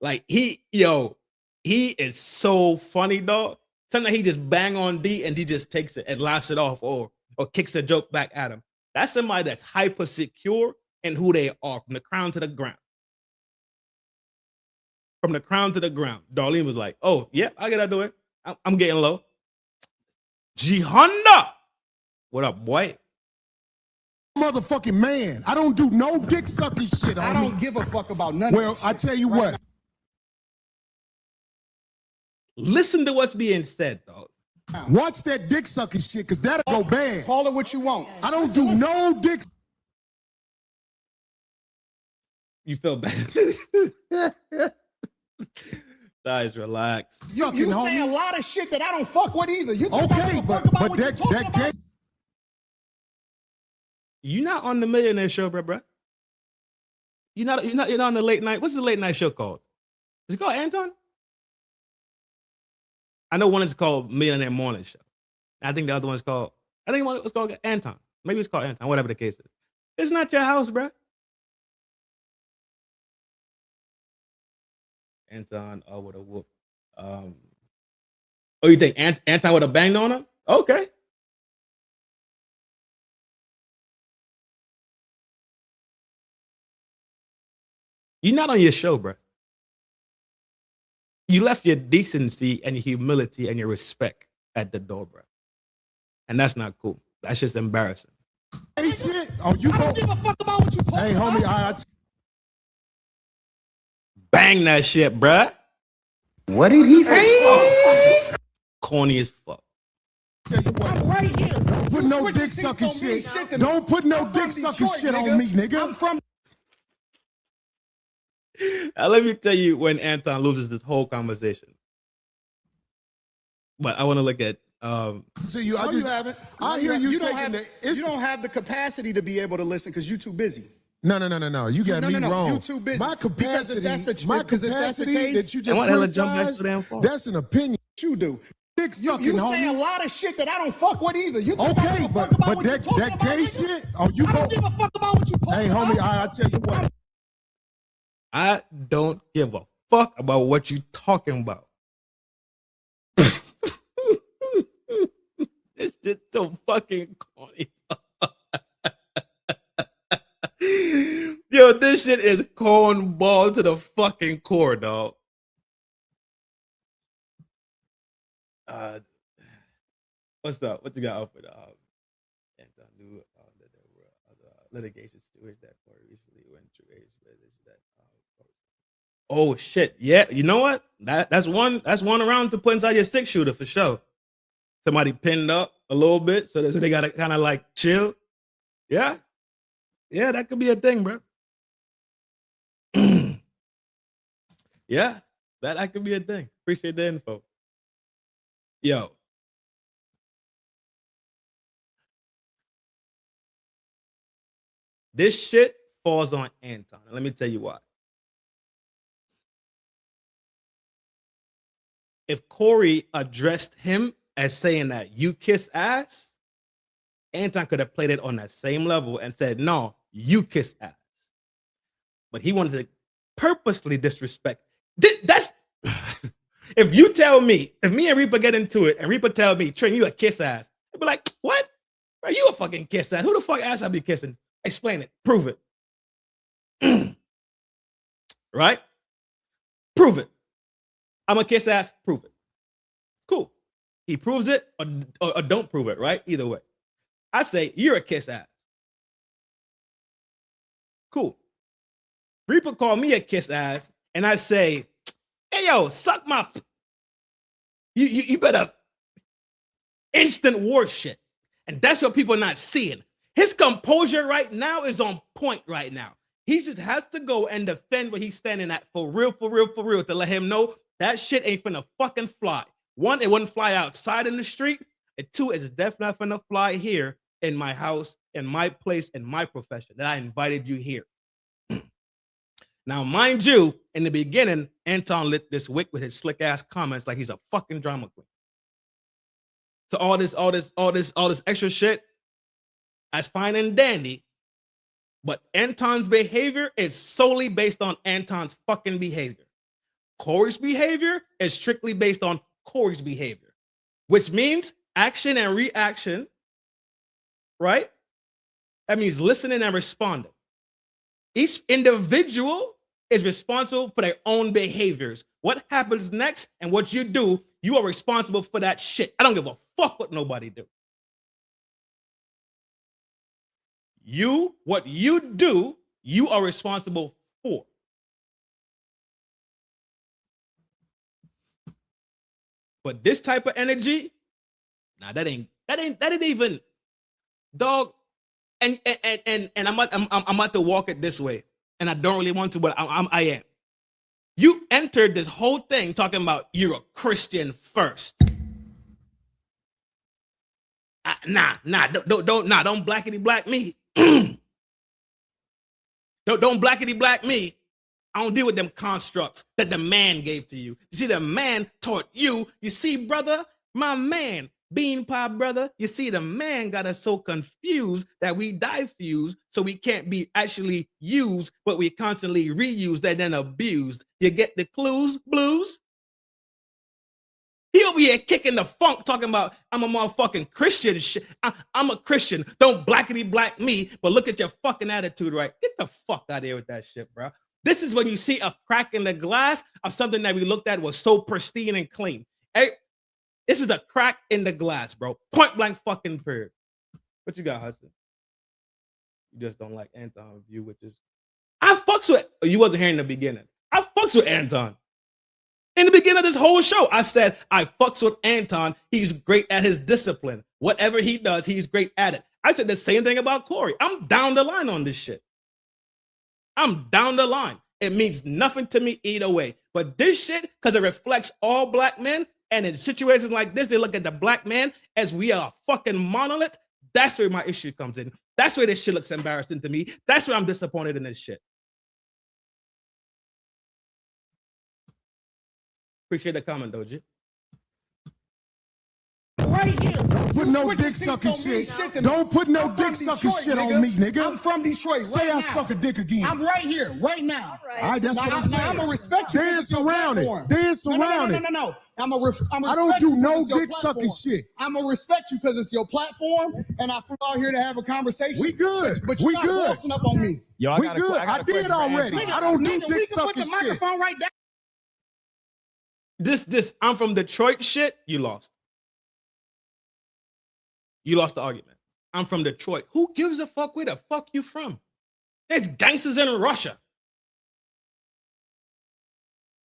Like, he is so funny, dog. Sometimes he just bang on D and he just takes it and laughs it off or kicks a joke back at him. That's somebody that's hyper secure in who they are from the crown to the ground. From the crown to the ground. Darlene was like, oh, yeah, I gotta do it. I'm getting low. G Honda. What up, boy? Motherfucking man. I don't do no dick sucking shit. I don't give a fuck about none Well, of that. I tell you what. Listen to what's being said, dog. Watch that dick sucking shit, because that'll go bad. Call it what you want. I don't do no dick. You feel bad. Guys, relax. You say a lot of shit that I don't fuck with either. You Okay, but that You're not on the Millionaire Show, bro. You're not on the late night. What's the late night show called? Is it called Anton? I know one is called Millionaire Morning Show. I think the other one's called, one was called Anton. Maybe it's called Anton, whatever the case is. It's not your house, bro. Anton, with a whoop. Oh, you think Anton would have banged on her? Okay. You're not on your show, bro. You left your decency and your humility and your respect at the door, bro. And that's not cool. That's just embarrassing. Hey, shit. Oh, you don't give a fuck about what you talking Hey, homie, Bang that shit, bruh. What did he say? Corny as fuck. I'm right here. Don't put no dick sucking shit. Don't put no dick sucking shit on me, nigga. I'm from. Now, let me tell you when Anton loses this whole conversation. But I want to look at. See you. No, you haven't. I hear you don't taking have, the. you don't have the capacity to be able to listen because you're too busy. No. You got me wrong. You too busy. My capacity, Because if that's the capacity case, that you And just why the hell jump next to criticized, them for? that's an opinion. you do. Dick sucking, You homie. say a lot of shit that I don't fuck with either. You think I Okay, give a but fuck about but what you that talking that about, gay nigga? shit. Oh, you I go. don't give a fuck about what you talking Hey, about. homie, I tell you what. I don't give a fuck about what you talking about. This shit's so fucking corny. Yo, this shit is cornball to the fucking core, dog. What's up? What you got up with Anton knew the litigation stewards that more recently went through that. Oh shit! Yeah, you know what? That's one around to put inside your 6-shooter for sure. Somebody pinned up a little bit, so they gotta kind of like chill. Yeah, that could be a thing, bro. Yeah, that could be a thing. Appreciate the info. Yo. This shit falls on Anton. Let me tell you why. If Corey addressed him as saying that you kiss ass, Anton could have played it on that same level and said, no, you kiss ass. But he wanted to purposely disrespect. That's if you tell me, if me and Reaper get into it and Reaper tell me, Trin, you a kiss ass, I'd be like, what? Are you a fucking kiss ass? Who the fuck ass I be kissing? Explain it. Prove it. Right? Prove it. I'm a kiss ass. Prove it. Cool. He proves it or don't prove it, right? Either way. I say, you're a kiss ass. Cool. Reaper call me a kiss ass, and I say, hey, yo, suck my... You better... Instant war shit. And that's what people are not seeing. His composure right now is on point right now. He just has to go and defend what he's standing at for real, to let him know that shit ain't finna fucking fly. One, it wouldn't fly outside in the street. And two, it's definitely not finna fly here in my house, in my place, in my profession that I invited you here. Now, mind you, in the beginning, Anton lit this wick with his slick ass comments like he's a fucking drama queen. So all this extra shit, that's fine and dandy. But Anton's behavior is solely based on Anton's fucking behavior. Corey's behavior is strictly based on Corey's behavior, which means action and reaction, right? That means listening and responding. Each individual is responsible for their own behaviors. What happens next and what you do, you are responsible for that shit. I don't give a fuck what nobody do. What you do, you are responsible for. But this type of energy, nah, that ain't even, dog. And I'm about to walk it this way, and I don't really want to, but I am. You entered this whole thing talking about you're a Christian first. Don't blackity black me. don't blackity black me. I don't deal with them constructs that the man gave to you. You see, the man taught you. You see, brother, my man, bean pie brother, you see, the man got us so confused that we diffuse, so we can't be actually used, but we constantly reused and then abused. You get the clues, blues? He over here kicking the funk, talking about I'm a motherfucking Christian. I'm a Christian. Don't blackity black me, but look at your fucking attitude, right? Get the fuck out of here with that shit, bro. This is when you see a crack in the glass of something that we looked at was so pristine and clean. Hey, this is a crack in the glass, bro. Point blank fucking period. What you got, Hudson? You just don't like Anton's view, which is I fucks with. You wasn't here in the beginning. I fucks with Anton. In the beginning of this whole show, I said, I fucks with Anton. He's great at his discipline. Whatever he does, he's great at it. I said the same thing about Corey. I'm down the line on this shit. I'm down the line. It means nothing to me either way. But this shit, because it reflects all black men, and in situations like this, they look at the black man as we are a fucking monolith. That's where my issue comes in. That's where this shit looks embarrassing to me. That's where I'm disappointed in this shit. Appreciate the comment, Doji. Right here. Don't put no dick sucking shit. Don't put no dick sucking shit on me, nigga. I'm from Detroit. Say I suck a dick again. I'm right here, right now. All right, that's what I'm saying. I'm gonna respect you. Dance around it. Dance around it. No. I don't do no dick sucking shit. I'm gonna respect you because it's your platform, and I flew out here to have a conversation. We good. But you're not bossing up on me. Yo, We good. I did already. I don't do dick sucking Put the microphone right down. This, I'm from Detroit shit, you lost. You lost the argument. I'm from Detroit. Who gives a fuck where the fuck you from? There's gangsters in Russia.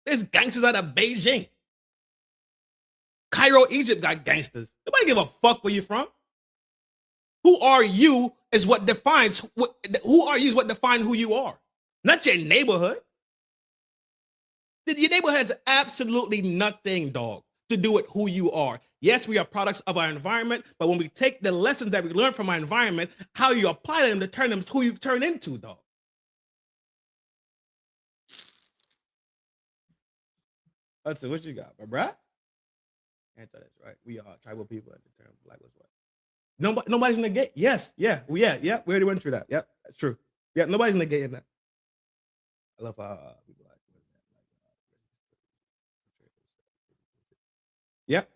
There's gangsters out of Beijing. Cairo, Egypt got gangsters. Nobody give a fuck where you're from. Who are you is what defines, who are you is what defines who you are. Not your neighborhood. Your neighborhood has absolutely nothing, dog, to do with who you are. Yes, we are products of our environment, but when we take the lessons that we learn from our environment, how you apply them to turn them to who you turn into, dog. Let's see, what you got, my bruh? Anton, that's right. We are tribal people at the term black was white. Nobody's negate. Yes, yeah. We already went through that. Yep, that's true. Yeah, nobody's negating that. I love how people like. Yep.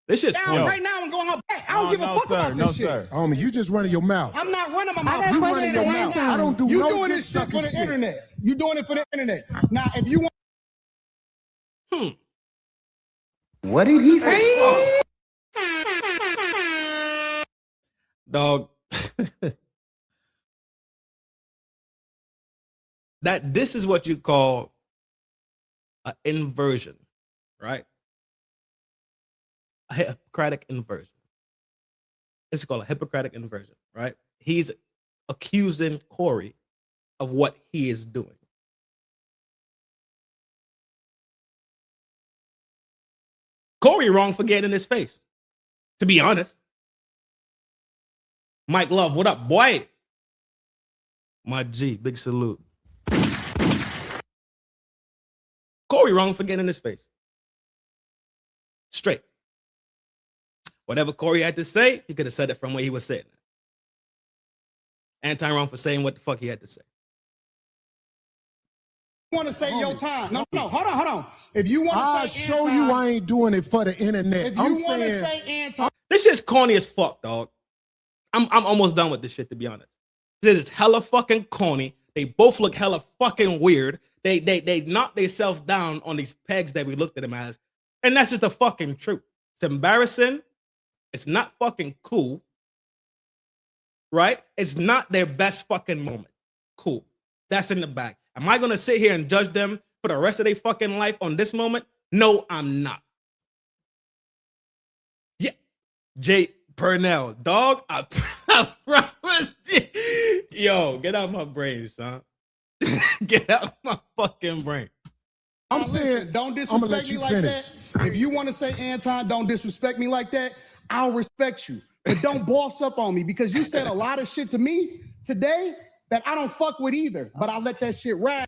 This shit's down right now and going up back. I don't give a fuck about this shit. Homie, you just running your mouth. I'm not running my mouth. You running your mouth. I don't do you no doing dick this shit sucking for the shit. internet. You doing it for the internet. Now, if you want. What did he say? Dog. That this is what you call an inversion, right? A Hippocratic inversion. It's called a Hippocratic inversion, right? He's accusing Corey of what he is doing. Corey wrong for getting in his face, to be honest. Mike Love, what up, boy? My G, big salute. Corey wrong for getting in his face. Straight. Whatever Corey had to say, he could have said it from where he was saying it. Anton wrong for saying what the fuck he had to say. Want to say your time? No, hold on. If you want to I'll say show Anton, you I ain't doing it for the internet. if you want to say Anton, This shit's corny as fuck, dog. I'm almost done with this shit, to be honest. This is hella fucking corny. They both look hella fucking weird. They knock themselves down on these pegs that we looked at them as. And that's just the fucking truth. It's embarrassing. It's not fucking cool. Right? It's not their best fucking moment. Cool. That's in the back. Am I going to sit here and judge them for the rest of their fucking life on this moment? No, I'm not. Yeah. Jay Purnell, dog, I promise you. Yo, get out my brain, son. Get out my fucking brain. I'm saying, don't I'm gonna let disrespect me you like finish. that. If you want to say Anton, don't disrespect me like that. I'll respect you, but don't boss up on me because you said a lot of shit to me today that I don't fuck with either. But I let that shit ride.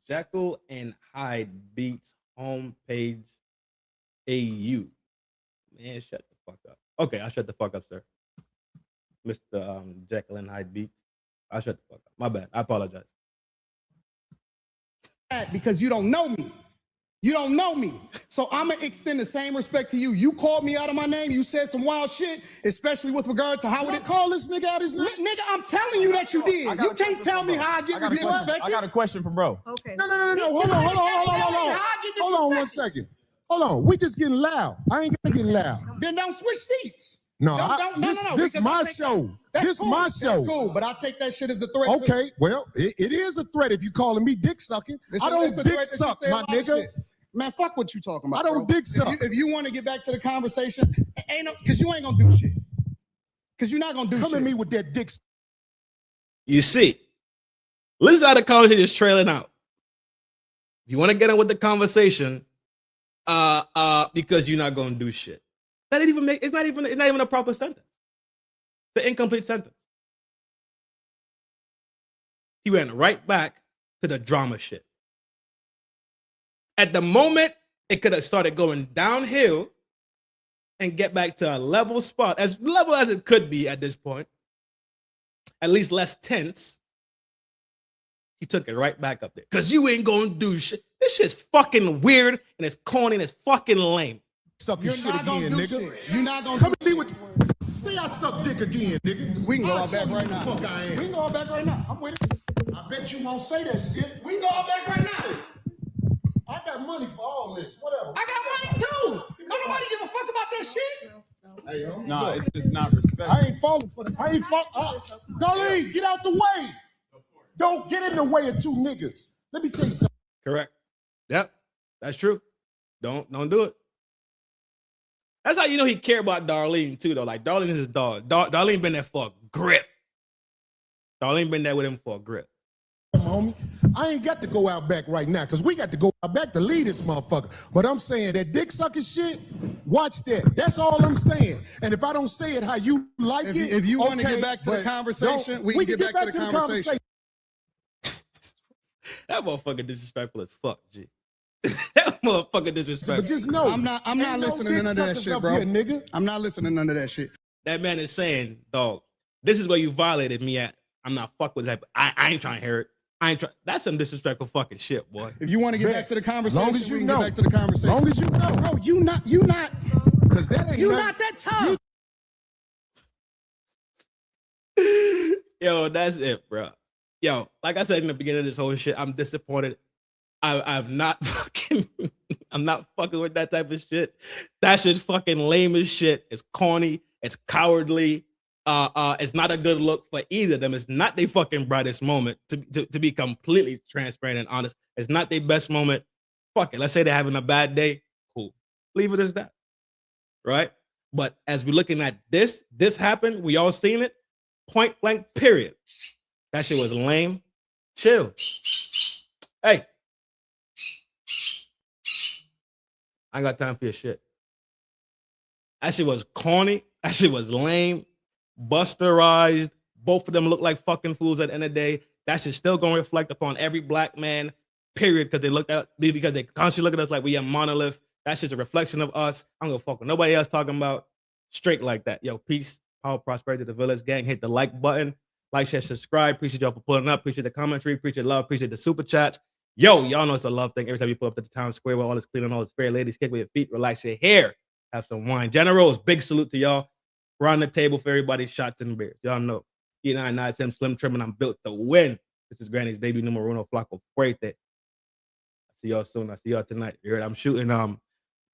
Jekyll and Hyde beats homepage AU. Man, shut the fuck up. Okay, I'll shut the fuck up, sir. Mr. Jekyll and Hyde beats. I'll shut the fuck up. My bad. I apologize. that because you don't know me. You don't know me. So I'm going to extend the same respect to you. You called me out of my name. You said some wild shit, especially with regard to how it call this nigga out his name. Nigga, I'm telling you that you did. You can't tell me how I get disrespected. I got a question for bro. Okay. No. Hold on 1 second. Hold on. We just getting loud. I ain't gonna get loud. Then don't switch seats. No, No. This my show. This cool. my show. That's cool, but I take that shit as a threat. Okay, well, it is a threat if you calling me dick sucking. I don't dick suck, my nigga. Man, fuck what you talking about. I don't dick suck. If you want to get back to the conversation, because you ain't gonna do shit. Because you're not gonna do shit. Come at me with that dick. You see, listen how the conversation is trailing out. If you want to get on with the conversation, because you're not gonna do shit. That didn't even make. It's not even a proper sentence. It's an incomplete sentence. He went right back to the drama shit. At the moment, it could have started going downhill and get back to a level spot, as level as it could be at this point, at least less tense. He took it right back up there. Because you ain't going to do shit. This shit's fucking weird, and it's corny, and it's fucking lame. Suck your shit again, nigga. You're not going to come at me with. Say I suck dick again, nigga. We can go out back right now. Fuck I am. We can go out back right now. I'm with it. I bet you won't say that shit. We can go out back right now. I got money for all this. Whatever. I got money too. Don't nobody give a fuck about that shit. Hey, No, it's just not respect. I ain't falling for that. I ain't falling. Darlene, get out the way. Don't get in the way of two niggas. Let me tell you something. Correct. Yep, that's true. Don't do it. That's how you know he care about Darlene too, though. Like Darlene is his dog. Darlene been there for a grip. Darlene been there with him for a grip. Homie, I ain't got to go out back right now because we got to go out back to lead this motherfucker. But I'm saying that dick sucking shit, watch that. That's all I'm saying. And if I don't say it how you like it, if you want to okay, get back to the conversation, we can get back to the conversation. That motherfucker disrespectful as fuck, G. That motherfucker disrespectful. But just know, I'm not listening to none of that shit, bro. Here, nigga. I'm not listening to none of that shit. That man is saying, dog, this is where you violated me at. I'm not fuck with that. I ain't trying to hear it. I ain't trying. That's some disrespectful fucking shit, boy. If you want to get back to the conversation, long as you we can know. get back to the conversation. Long as you know. Bro, you not, because that ain't you not that tough. Yo, that's it, bro. Yo, like I said in the beginning of this whole shit, I'm disappointed. I'm not fucking with that type of shit. That shit's fucking lame as shit. It's corny. It's cowardly. It's not a good look for either of them. It's not their fucking brightest moment. To be completely transparent and honest, it's not their best moment. Fuck it. Let's say they're having a bad day. Cool. Leave it as that. Right? But as we're looking at this happened. We all seen it. Point blank. Period. That shit was lame. Chill. Hey. I ain't got time for your shit. That shit was corny. That shit was lame. Busterized. Both of them look like fucking fools at the end of the day. That shit's still going to reflect upon every black man, period, because they constantly look at us like we a monolith. That shit's a reflection of us. I don't give a fuck what nobody else talking about. Straight like that. Yo, peace, power, prosperity to the village gang. Hit the like button. Like, share, subscribe. Appreciate y'all for pulling up. Appreciate the commentary. Appreciate love. Appreciate the super chats. Yo, y'all know it's a love thing. Every time you pull up to the town square where all this clean and all this fair, ladies, kick with your feet, relax your hair, have some wine. Generals, big salute to y'all. Round the table for everybody, shots and beers. Y'all know. E99, Tim Slim Trim, and I'm built to win. This is Granny's baby numero uno, Flaco Fuerte. See y'all soon. I see y'all tonight. You heard I'm shooting. Probably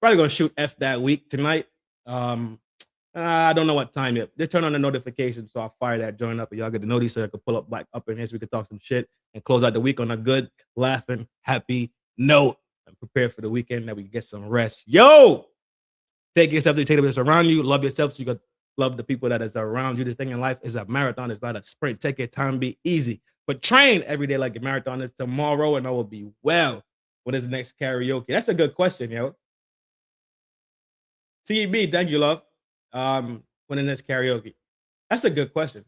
gonna shoot F that week tonight. I don't know what time yet. Just turn on the notifications so I'll fire that joint up and y'all get the notice so I can pull up back up in here so we can talk some shit and close out the week on a good, laughing, happy note and prepare for the weekend that we can get some rest. Yo, take yourself to take it around you. Love yourself so you can love the people that is around you. This thing in life is a marathon. It's not a sprint. Take your time, be easy, but train every day like a marathon is tomorrow, and I will be well. What is the next karaoke? That's a good question, yo. TEB, thank you, love. When in this karaoke? That's a good question.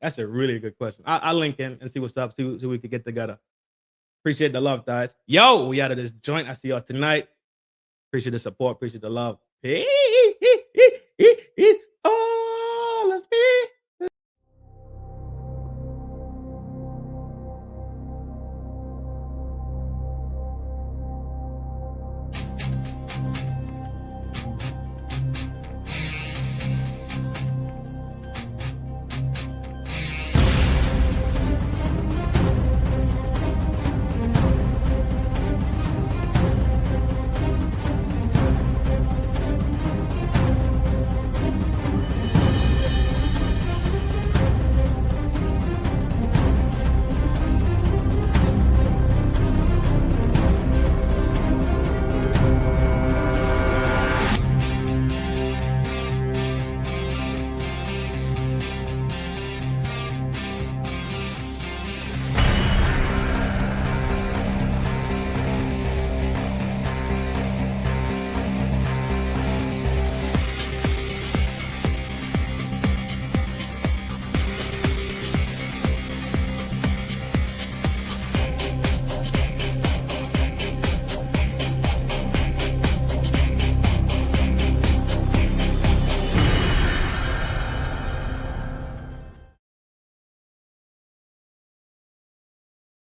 That's a really good question. I'll link in and see what's up, see we could get together. Appreciate the love, guys. Yo, we out of this joint. I see y'all tonight. Appreciate the support. Appreciate the love. Peace.